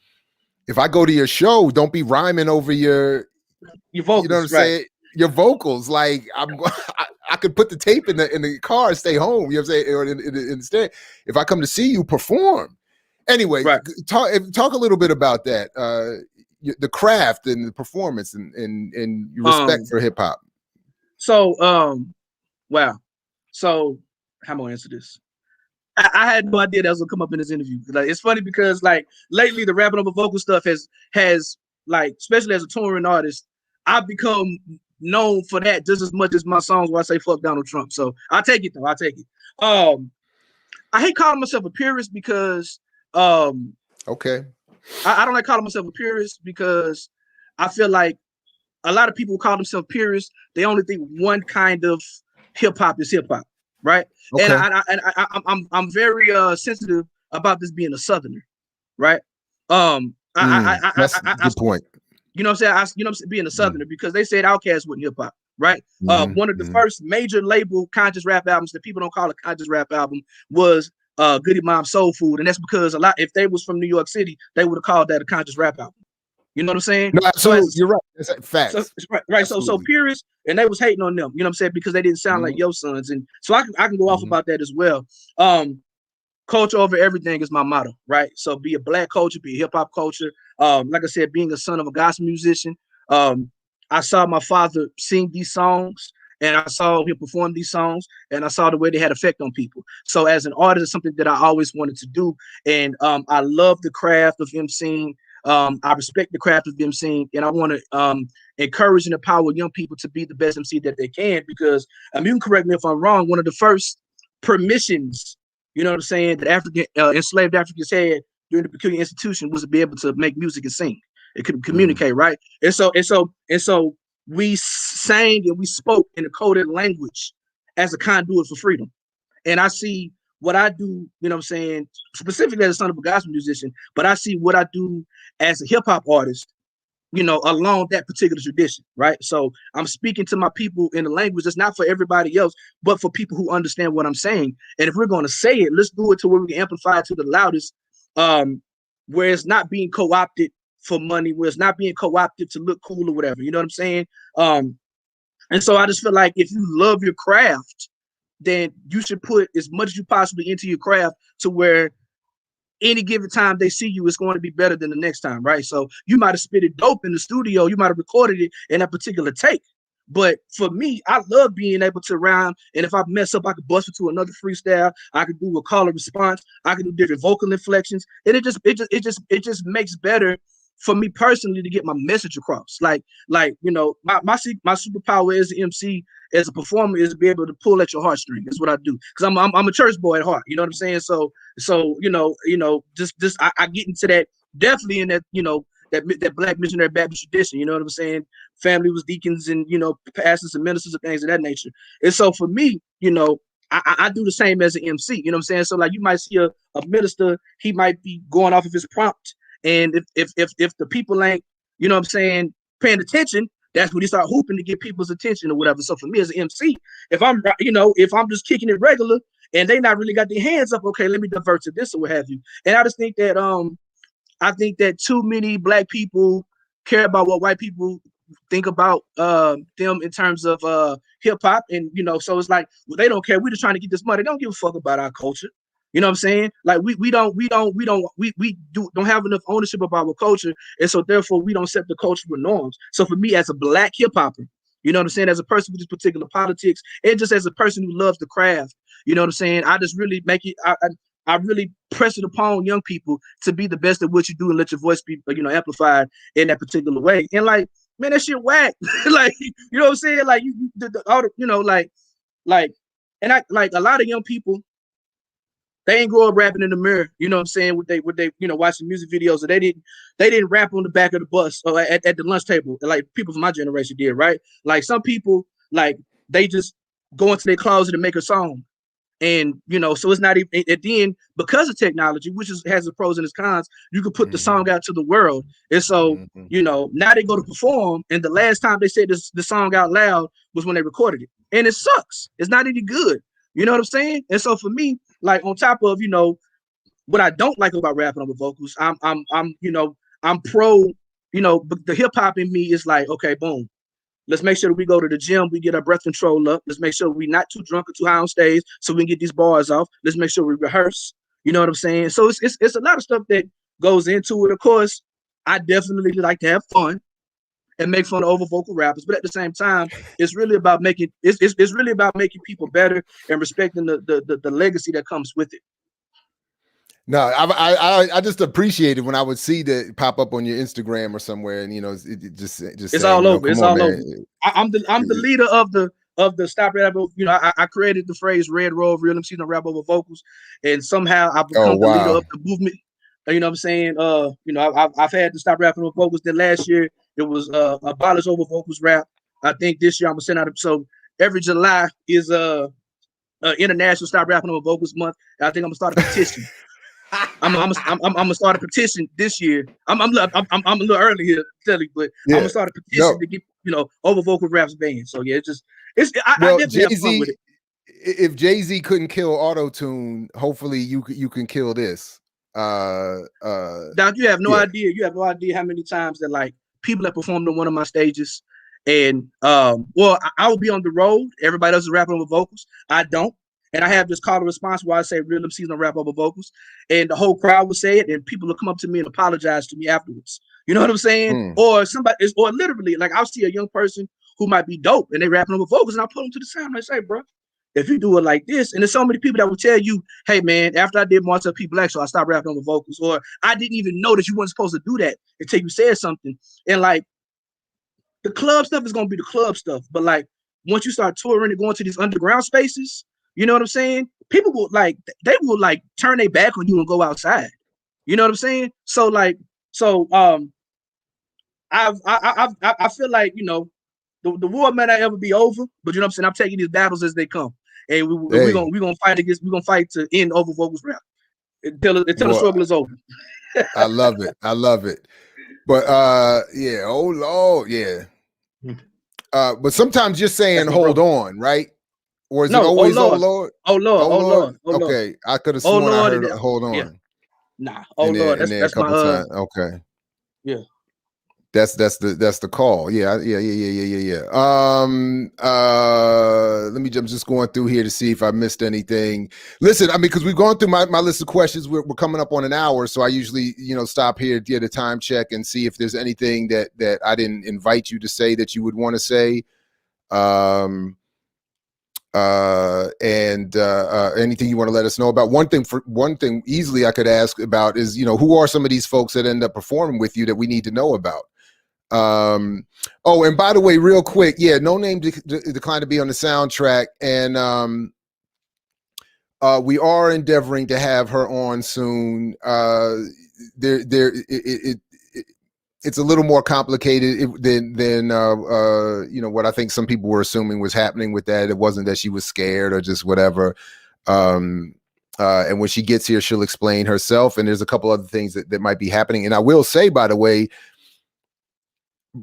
if I go to your show, don't be rhyming over your vocals, you know what I'm saying? Your vocals. Like, I could put the tape in the car and stay home, you know what I'm saying? Or instead, if I come to see you perform. Anyway, talk a little bit about that, the craft and the performance and your respect for hip hop. So, wow. So, how am I gonna answer this? I had no idea that was gonna come up in this interview. Like, it's funny because, like, lately the rapping over vocal stuff has like, especially as a touring artist, I've become known for that just as much as my songs where I say fuck Donald Trump. So I take it though. I take it. I hate calling myself a purist because okay. I don't like calling myself a purist because I feel like a lot of people call themselves purists. They only think one kind of hip hop is hip hop, right? Okay. And I'm very sensitive about this being a Southerner, right? That's a good point. You know what I'm saying? Being a Southerner, because they said Outkast wasn't hip hop, right? One of the first major label conscious rap albums that people don't call a conscious rap album was Goody Mob Soul Food, and that's because if they was from New York City, they would have called that a conscious rap album. You know what I'm saying? No, absolutely. You're right. That's facts. So, right. So purists, and they was hating on them. You know what I'm saying? Because they didn't sound like Yo Sons, and so I can go off about that as well. Culture over everything is my motto, right? So be a black culture, be a hip hop culture. Like I said, being a son of a gospel musician, I saw my father sing these songs, and I saw him perform these songs, and I saw the way they had effect on people. So as an artist, it's something that I always wanted to do, and I love the craft of emceeing. I respect the craft of emceeing, and I want to encourage and empower young people to be the best MC that they can, because you can correct me if I'm wrong, one of the first permissions, you know what I'm saying, that enslaved Africans had during the peculiar institution was to be able to make music and sing. It could communicate, right? And so we sang and we spoke in a coded language as a conduit for freedom. And I see what I do, you know what I'm saying, specifically as a son of a gospel musician, but I see what I do as a hip hop artist, along that particular tradition, right? So I'm speaking to my people in a language that's not for everybody else, but for people who understand what I'm saying. And if we're going to say it, let's do it to where we can amplify it to the loudest, where it's not being co-opted for money, where it's not being co-opted to look cool or whatever. You know what I'm saying? And so I just feel like if you love your craft, then you should put as much as you possibly into your craft to where any given time they see you, it's going to be better than the next time, right? So you might have spit it dope in the studio, you might have recorded it in that particular take. But for me, I love being able to rhyme, and if I mess up, I could bust into another freestyle. I could do a call and response. I could do different vocal inflections, and it just makes better for me personally to get my message across. Like my superpower as an MC, as a performer, is to be able to pull at your heartstring. That's what I do, because I'm a church boy at heart. You know what I'm saying? So I get into that, definitely in that that Black missionary Baptist tradition. You know what I'm saying? Family was deacons and pastors and ministers and things of that nature. And so for me, I do the same as an MC. You know what I'm saying? So like you might see a minister, he might be going off of his prompt. And if the people ain't, you know what I'm saying, paying attention, that's when he start hooping to get people's attention or whatever. So for me as an MC, if I'm just kicking it regular and they not really got their hands up, okay, let me divert to this or what have you. And I just think that too many Black people care about what white people think about them in terms of hip hop, and so it's like, well, they don't care. We're just trying to get this money. They don't give a fuck about our culture. You know what I'm saying? Like we don't have enough ownership of our culture, and so therefore we don't set the cultural norms. So for me, as a black hip hopper, you know what I'm saying, as a person with this particular politics, and just as a person who loves the craft, you know what I'm saying, I just really make it. I really press it upon young people to be the best at what you do and let your voice be, you know, amplified in that particular way. And like, man, that shit whack. Like, you know what I'm saying? Like you know, and I like a lot of young people. They ain't grow up rapping in the mirror, you know what I'm saying? Would they, you know, watching music videos, or they didn't rap on the back of the bus or at the lunch table, like people from my generation did, right? Like some people, like they just go into their closet and make a song. And you know, so it's not even at the end, because of technology, which has its pros and its cons, you can put the song out to the world. And so, you know, now they go to perform, and the last time they said the song out loud was when they recorded it. And it sucks. It's not any good. You know what I'm saying? And so for me, like on top of, you know, what I don't like about rapping over vocals, I'm you know, I'm pro, you know, but the hip hop in me is like, okay, boom. Let's make sure that we go to the gym, we get our breath control up. Let's make sure we're not too drunk or too high on stage so we can get these bars off. Let's make sure we rehearse. You know what I'm saying? So it's a lot of stuff that goes into it. Of course, I definitely like to have fun and make fun of over vocal rappers, but at the same time, it's really about making really about making people better and respecting the legacy that comes with it. No, I just appreciate it when I would see that pop up on your Instagram or somewhere, and you know, it just it's saying, all over. It's all over. I'm the leader of the Stop Rap. You know, I created the phrase Red Roll Real MCs don't rap over vocals, and somehow I've become the leader of the movement. You know what I'm saying? You know, I've had to stop rapping over vocals. Then last year it was abolish over vocals rap. I think this year I'm gonna send out. So every July is International Stop Rapping Over Vocals Month. I think I'm gonna start a petition. I'm gonna start a petition this year. I'm a little early here, tell you, but I'm gonna start a petition to get, you know, over vocal raps banned. So yeah, I definitely have fun with it. If Jay-Z couldn't kill auto-tune, hopefully you can kill this. Doc, you have no idea. You have no idea how many times that like people that performed on one of my stages, and well, I will be on the road. Everybody else is rapping over vocals. I don't. And I have this call and response where I say real MCs don't rap over vocals, and the whole crowd will say it, and people will come up to me and apologize to me afterwards. You know what I'm saying? Or or literally, like I'll see a young person who might be dope and they rapping over vocals, and I put them to the side and I say, bro, if you do it like this, and there's so many people that will tell you, hey man, after I did Marcel P Black Show, I stopped rapping over vocals, or I didn't even know that you weren't supposed to do that until you said something. And like the club stuff is gonna be the club stuff, but like once you start touring and going to these underground spaces, you know what I'm saying? People will they will turn their back on you and go outside. You know what I'm saying? So I feel like, you know, the war may not ever be over, but you know what I'm saying? I'm taking these battles as they come, and we're gonna fight to end over vocals rap until the struggle is over. I love it. But yeah, oh Lord, yeah. But sometimes just saying hold on, right? Or is it always oh Lord? Oh Lord. Okay, I could have sworn I heard hold on. Yeah. Nah, Lord, that's my times. Okay. Yeah. That's the call. Yeah. Let me just going through here to see if I missed anything. Listen, I mean, because we've gone through my list of questions. We're coming up on an hour, so I usually, you know, stop here, get a time check, and see if there's anything that I didn't invite you to say that you would want to say. Anything you want to let us know about. One thing easily I could ask about is, you know, who are some of these folks that end up performing with you that we need to know about? Oh, and by the way, real quick, yeah, No Name declined to be on the soundtrack, and we are endeavoring to have her on soon. It's a little more complicated than you know, what I think some people were assuming was happening with that. It wasn't that she was scared or just whatever. And when she gets here, she'll explain herself. And there's a couple other things that might be happening. And I will say, by the way,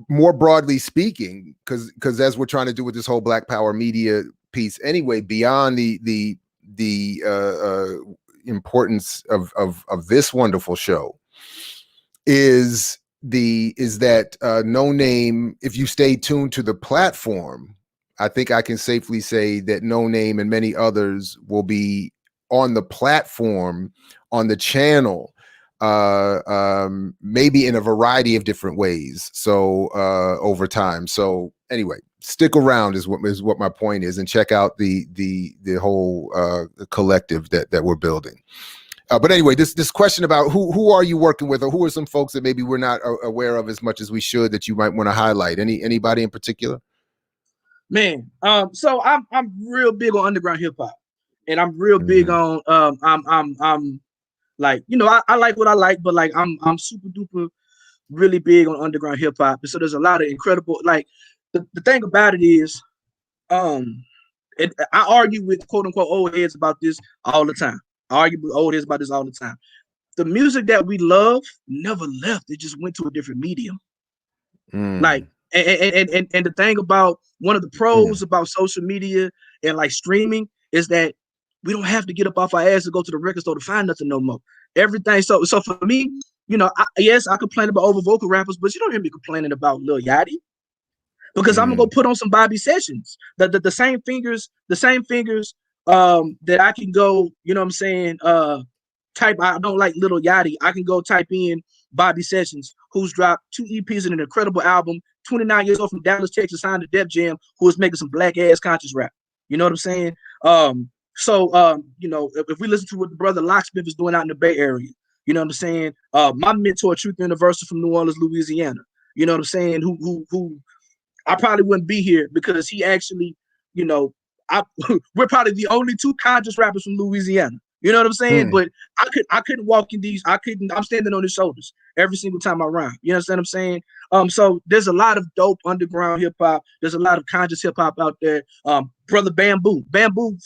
more broadly speaking, because as we're trying to do with this whole Black Power media piece anyway, beyond the importance of this wonderful show is that No Name, if you stay tuned to the platform, I think I can safely say that No Name and many others will be on the platform, on the channel, maybe in a variety of different ways. So over time. So anyway, stick around is what my point is, and check out the whole collective that we're building. But anyway, this question about who are you working with, or who are some folks that maybe we're not aware of as much as we should that you might want to highlight? Anybody in particular? Man, so I'm real big on underground hip hop, and I'm real big on I'm like, you know, I like what I like, but like I'm super duper really big on underground hip hop. And so there's a lot of incredible, like the thing about it is, I argue with quote unquote old heads about this all the time. I argue with old heads about this all the time. The music that we love never left. It just went to a different medium. Like, and the thing about one of the pros about social media and like streaming is that we don't have to get up off our ass to go to the record store to find nothing no more. Everything. So for me, you know, yes, I complain about over vocal rappers, but you don't hear me complaining about Lil Yachty, because I'm gonna go put on some Bobby Sessions. The same fingers that I can go, you know what I'm saying, type, I don't like Lil Yachty, I can go type in Bobby Sessions, who's dropped 2 EPs and an incredible album, 29 years old, from Dallas, Texas, signed to Def Jam, who is making some black ass conscious rap. You know what I'm saying? You know, if we listen to what the brother Locksmith is doing out in the Bay Area, you know what I'm saying? My mentor, Truth Universal from New Orleans, Louisiana, you know what I'm saying? Who I probably wouldn't be here because he actually, you know, we're probably the only 2 conscious rappers from Louisiana. You know what I'm saying? But I couldn't walk in these. I'm standing on his shoulders every single time I rhyme. You understand what I'm saying? So there's a lot of dope underground hip hop. There's a lot of conscious hip hop out there. Brother Bamboo,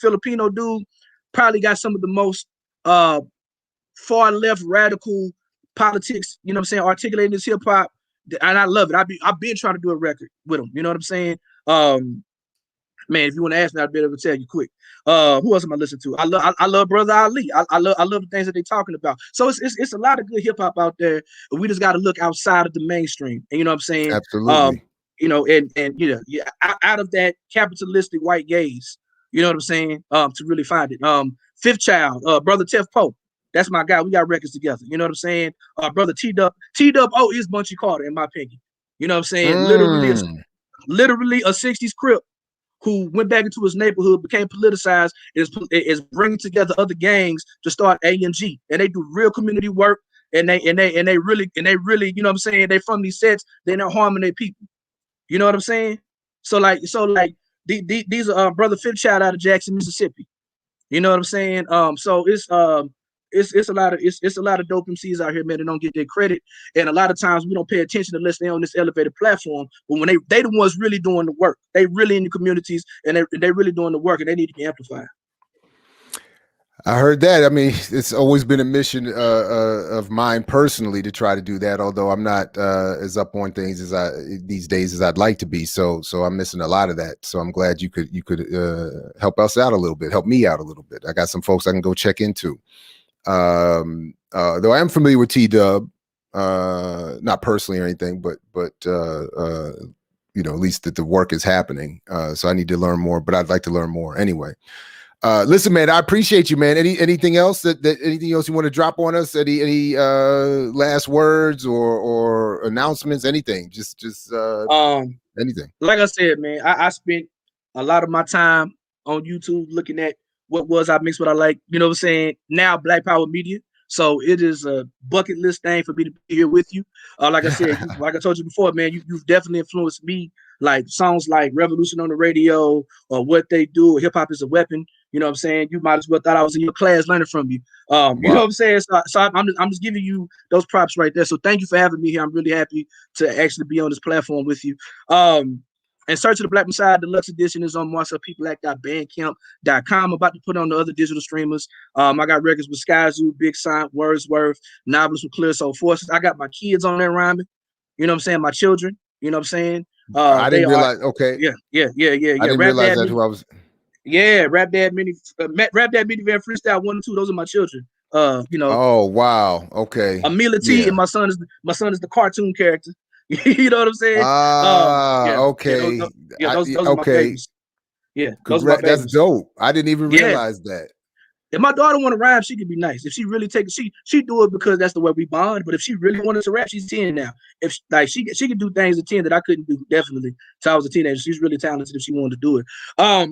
Filipino dude, probably got some of the most far left radical politics, you know what I'm saying, articulating this hip hop. And I love it. I've been trying to do a record with him. You know what I'm saying? Man, if you want to ask me, I'd be able to tell you quick. Who else am I listening to? I love Brother Ali. I love the things that they're talking about. So it's a lot of good hip hop out there. But we just got to look outside of the mainstream. And you know what I'm saying? Absolutely. You know, and you know, yeah, out of that capitalistic white gaze, you know what I'm saying? To really find it. Fifth Child, Brother Tef Poe. That's my guy. We got records together. You know what I'm saying? Brother T-Dub is Bunchy Carter, in my opinion. You know what I'm saying? Literally a 60s Crip who went back into his neighborhood, became politicized, is bringing together other gangs to start A&G, and they do real community work, and they really, you know what I'm saying, they from these sets, they're not harming their people. You know what I'm saying? So these are Brother Fifth Child out of Jackson, Mississippi. You know what I'm saying? So it's a lot of dope MCs out here, man, that don't get their credit, and a lot of times we don't pay attention unless they're on this elevated platform. But when they the ones really doing the work, they really in the communities, and they really doing the work, and they need to be amplified. I heard that. I mean, it's always been a mission of mine personally to try to do that. Although I'm not as up on things these days as I'd like to be. So I'm missing a lot of that. So I'm glad you could help us out a little bit, help me out a little bit. I got some folks I can go check into. Though I am familiar with T-Dub, not personally or anything, but you know, at least that the work is happening. So I need to learn more, but I'd like to learn more anyway. Listen, man, I appreciate you, man. Anything else anything else you want to drop on us? Any last words or announcements? Anything? Just anything. Like I said, man, I spent a lot of my time on YouTube looking at what was I Mix What I Like. You know what I'm saying? Now Black Power Media. So it is a bucket list thing for me to be here with you. Like I said, like I told you before, man, you've definitely influenced me. Like songs like Revolution on the Radio or What They Do, Hip Hop is a Weapon. You know what I'm saying? You might as well thought I was in your class learning from you. Wow. You know what I'm saying? So I'm just giving you those props right there. So thank you for having me here. I'm really happy to actually be on this platform with you. And Search of the Black Messiah Deluxe Edition is on marcelplack.bandcamp.com. I'm about to put on the other digital streamers. I got records with Sky Zoo, Big Sign, Wordsworth, Novels with Clear Soul Forces. I got my kids on there rhyming. You know what I'm saying? My children. You know what I'm saying? I didn't realize. Okay. Yeah. I didn't realize that's who I was. Yeah, Rap Dad Minivan Freestyle 1 and 2. Those are my children. You know. Oh wow. Okay. Amila T and my son is the cartoon character. You know what I'm saying? Okay. Those are my babies. Yeah, those are my babies. That's dope. I didn't even realize that. If my daughter want to rhyme, she could be nice. If she really take it, she do it because that's the way we bond. But if she really wanted to rap, she's 10 now. If she could do things at 10 that I couldn't do, definitely. So I was a teenager. She's really talented if she wanted to do it.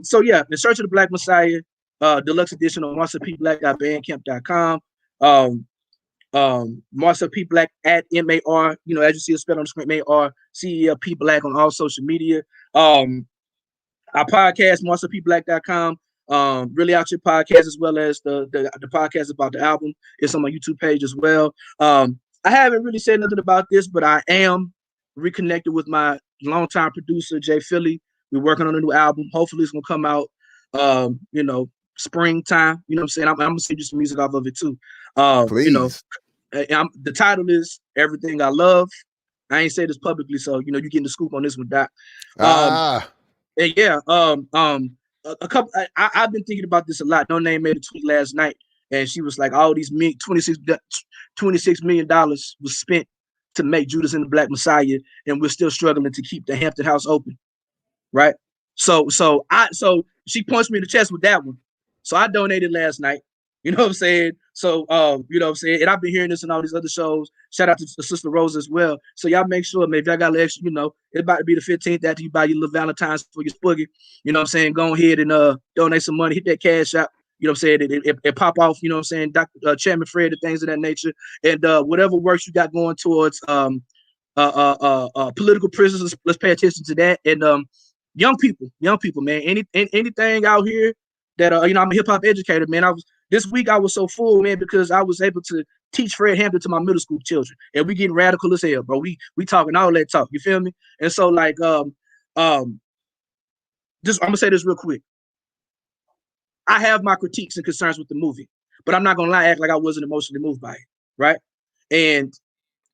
So yeah, In Search of the Black Messiah, deluxe edition on marcelpblack.bandcamp.com. Marcel P Black at MAR, as you see it spelled on the screen, MARCELP Black on all social media. Our podcast, marcelpblack.com. Really Out Your Podcast, as well as the podcast about the album. It's on my YouTube page as well. I haven't really said nothing about this, but I am reconnected with my longtime producer, Jay Philly. We're working on a new album. Hopefully it's gonna come out springtime. You know what I'm saying? I'm gonna send you some music off of it too. Please. The title is Everything I Love. I ain't say this publicly, so you're getting the scoop on this one, Doc. And yeah, a couple. I've been thinking about this a lot. No Name made a tweet last night, and she was like, "All these $26 million was spent to make Judas and the Black Messiah, and we're still struggling to keep the Hampton House open." Right? So she punched me in the chest with that one. So I donated last night. You know what I'm saying? So, you know what I'm saying? And I've been hearing this in all these other shows. Shout out to Sister Rose as well. So y'all make sure, maybe y'all got extra, it's about to be the 15th after you buy your little Valentine's for your spoogie. You know what I'm saying? Go ahead and donate some money, hit that cash out. You know what I'm saying? It pop off, you know what I'm saying? Dr. Chairman Fred and things of that nature. And whatever works you got going towards political prisoners, let's pay attention to that. And young people, man, anything out here that, I'm a hip hop educator, man. This week I was so full, man, because I was able to teach Fred Hampton to my middle school children, and we getting radical as hell, bro. We talking all that talk, you feel me? And so like, I'm gonna say this real quick. I have my critiques and concerns with the movie, but I'm not gonna lie, act like I wasn't emotionally moved by it, right? And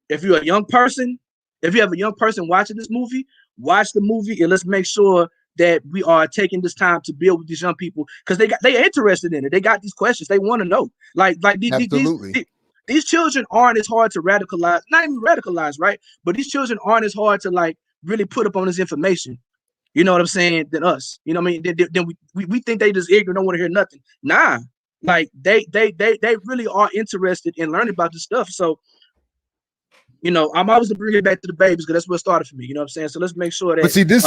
if you're a young person, if you have a young person watching this movie, watch the movie and let's make sure that we are taking this time to build with these young people, because they're interested in it. They got these questions. They want to know. Like these children aren't as hard to radicalize, not even radicalize, right? But these children aren't as hard to like really put up on this information. You know what I'm saying? Than us. You know what I mean? Then we think they just ignorant, don't want to hear nothing. Nah, like they really are interested in learning about this stuff. So, I'm always bring it back to the babies because that's where it started for me. You know what I'm saying? So let's make sure that. But see, this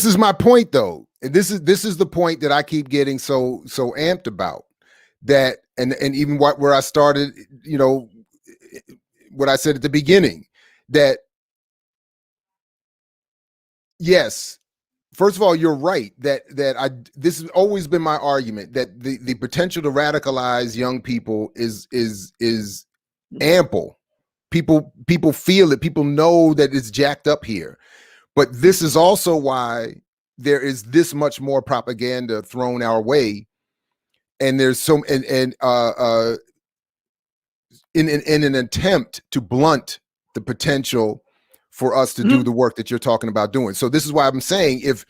is my point, though. And this is the point that I keep getting so amped about. That and even where I started, what I said at the beginning, that yes, first of all, you're right that this has always been my argument that the potential to radicalize young people is ample. People feel it. People know that it's jacked up here. But this is also why there is this much more propaganda thrown our way. And there's in an attempt to blunt the potential for us to do the work that you're talking about doing. So this is why I'm saying if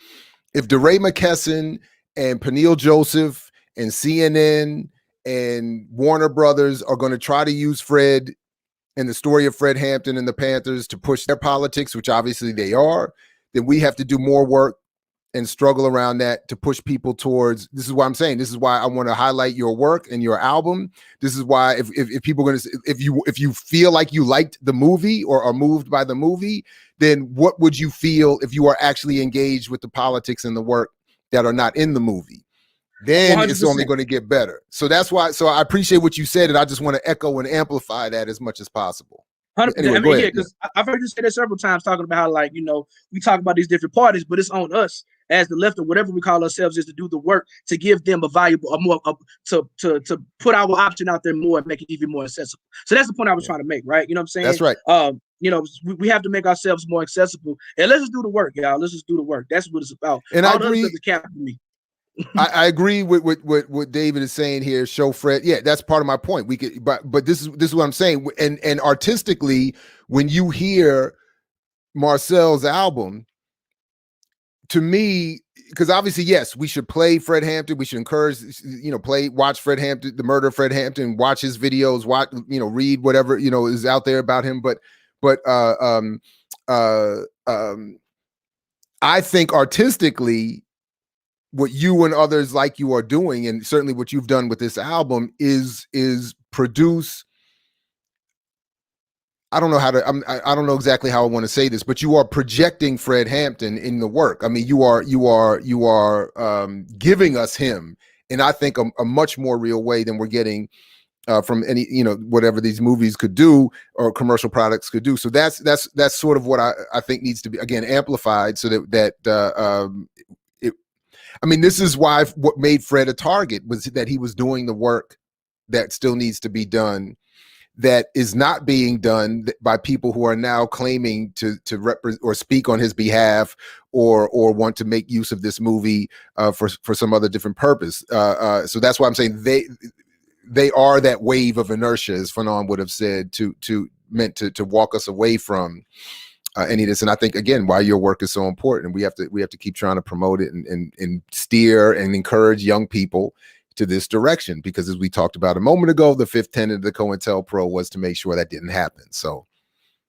DeRay McKesson and Peniel Joseph and CNN and Warner Brothers are going to try to use Fred and the story of Fred Hampton and the Panthers to push their politics, which obviously they are, then we have to do more work and struggle around that to push people towards. This is why I'm saying, this is why I want to highlight your work and your album. This is why if people are going to, if you feel like you liked the movie or are moved by the movie, then what would you feel if you are actually engaged with the politics and the work that are not in the movie? Then 100%. It's only going to get better. So that's why. So I appreciate what you said, and I just want to echo and amplify that as much as possible. Anyway, yeah, because I've heard you say that several times, talking about how, like, we talk about these different parties, but it's on us as the left or whatever we call ourselves is to do the work to give them to put our option out there more and make it even more accessible. So that's the point I was trying to make, right? You know what I'm saying? That's right. We have to make ourselves more accessible, and let's just do the work, y'all. Let's just do the work. That's what it's about. And all I agree. The cap for me. I agree with what David is saying here. Show Fred. Yeah, that's part of my point. We could, but this is what I'm saying. And artistically, when you hear Marcel's album, to me, because obviously, yes, we should play Fred Hampton. We should encourage, watch Fred Hampton, the murder of Fred Hampton, watch his videos, read whatever, is out there about him. But I think artistically, what you and others like you are doing, and certainly what you've done with this album is produce. I don't know how to. I don't know exactly how I want to say this, but you are projecting Fred Hampton in the work. I mean, you are giving us him, and I think a much more real way than we're getting from any, whatever these movies could do or commercial products could do. So that's sort of what I think needs to be, again, amplified, so that I mean, this is why what made Fred a target was that he was doing the work that still needs to be done, that is not being done by people who are now claiming to represent or speak on his behalf, or want to make use of this movie for some other different purpose. So that's why I'm saying they are that wave of inertia, as Fanon would have said, meant to walk us away from any of this. And I think, again, why your work is so important. We have to keep trying to promote it and steer and encourage young people to this direction, because as we talked about a moment ago, the fifth tenet of the COINTELPRO was to make sure that didn't happen. So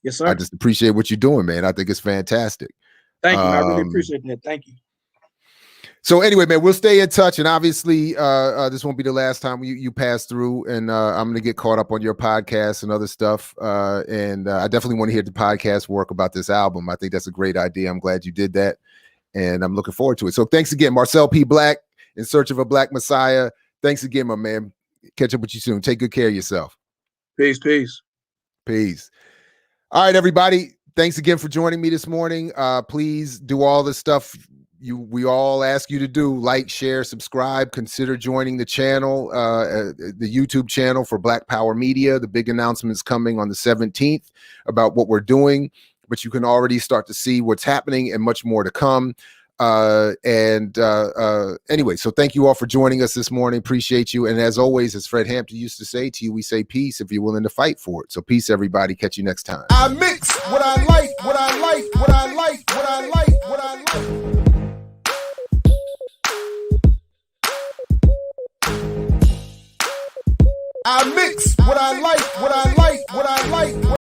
yes, sir. I just appreciate what you're doing, man. I think it's fantastic. Thank you. I really appreciate that. Thank you. So anyway, man, we'll stay in touch, and obviously this won't be the last time you pass through, and I'm going to get caught up on your podcast and other stuff. And I definitely want to hear the podcast work about this album. I think that's a great idea. I'm glad you did that, and I'm looking forward to it. So thanks again, Marcel P. Black, In Search of a Black Messiah. Thanks again, my man. Catch up with you soon. Take good care of yourself. Peace. Peace. All right, everybody. Thanks again for joining me this morning. Please do all the stuff we all ask you to do: like, share, subscribe. Consider joining the channel, the YouTube channel for Black Power Media. The big announcement's coming on the 17th about what we're doing, but you can already start to see what's happening and much more to come. Anyway, so thank you all for joining us this morning. Appreciate you. And as always, as Fred Hampton used to say to you, we say peace if you're willing to fight for it. So peace, everybody. Catch you next time. I mix what I like, what I like, what I like, what I like, what I like. I mix what I like, what I like, what I like.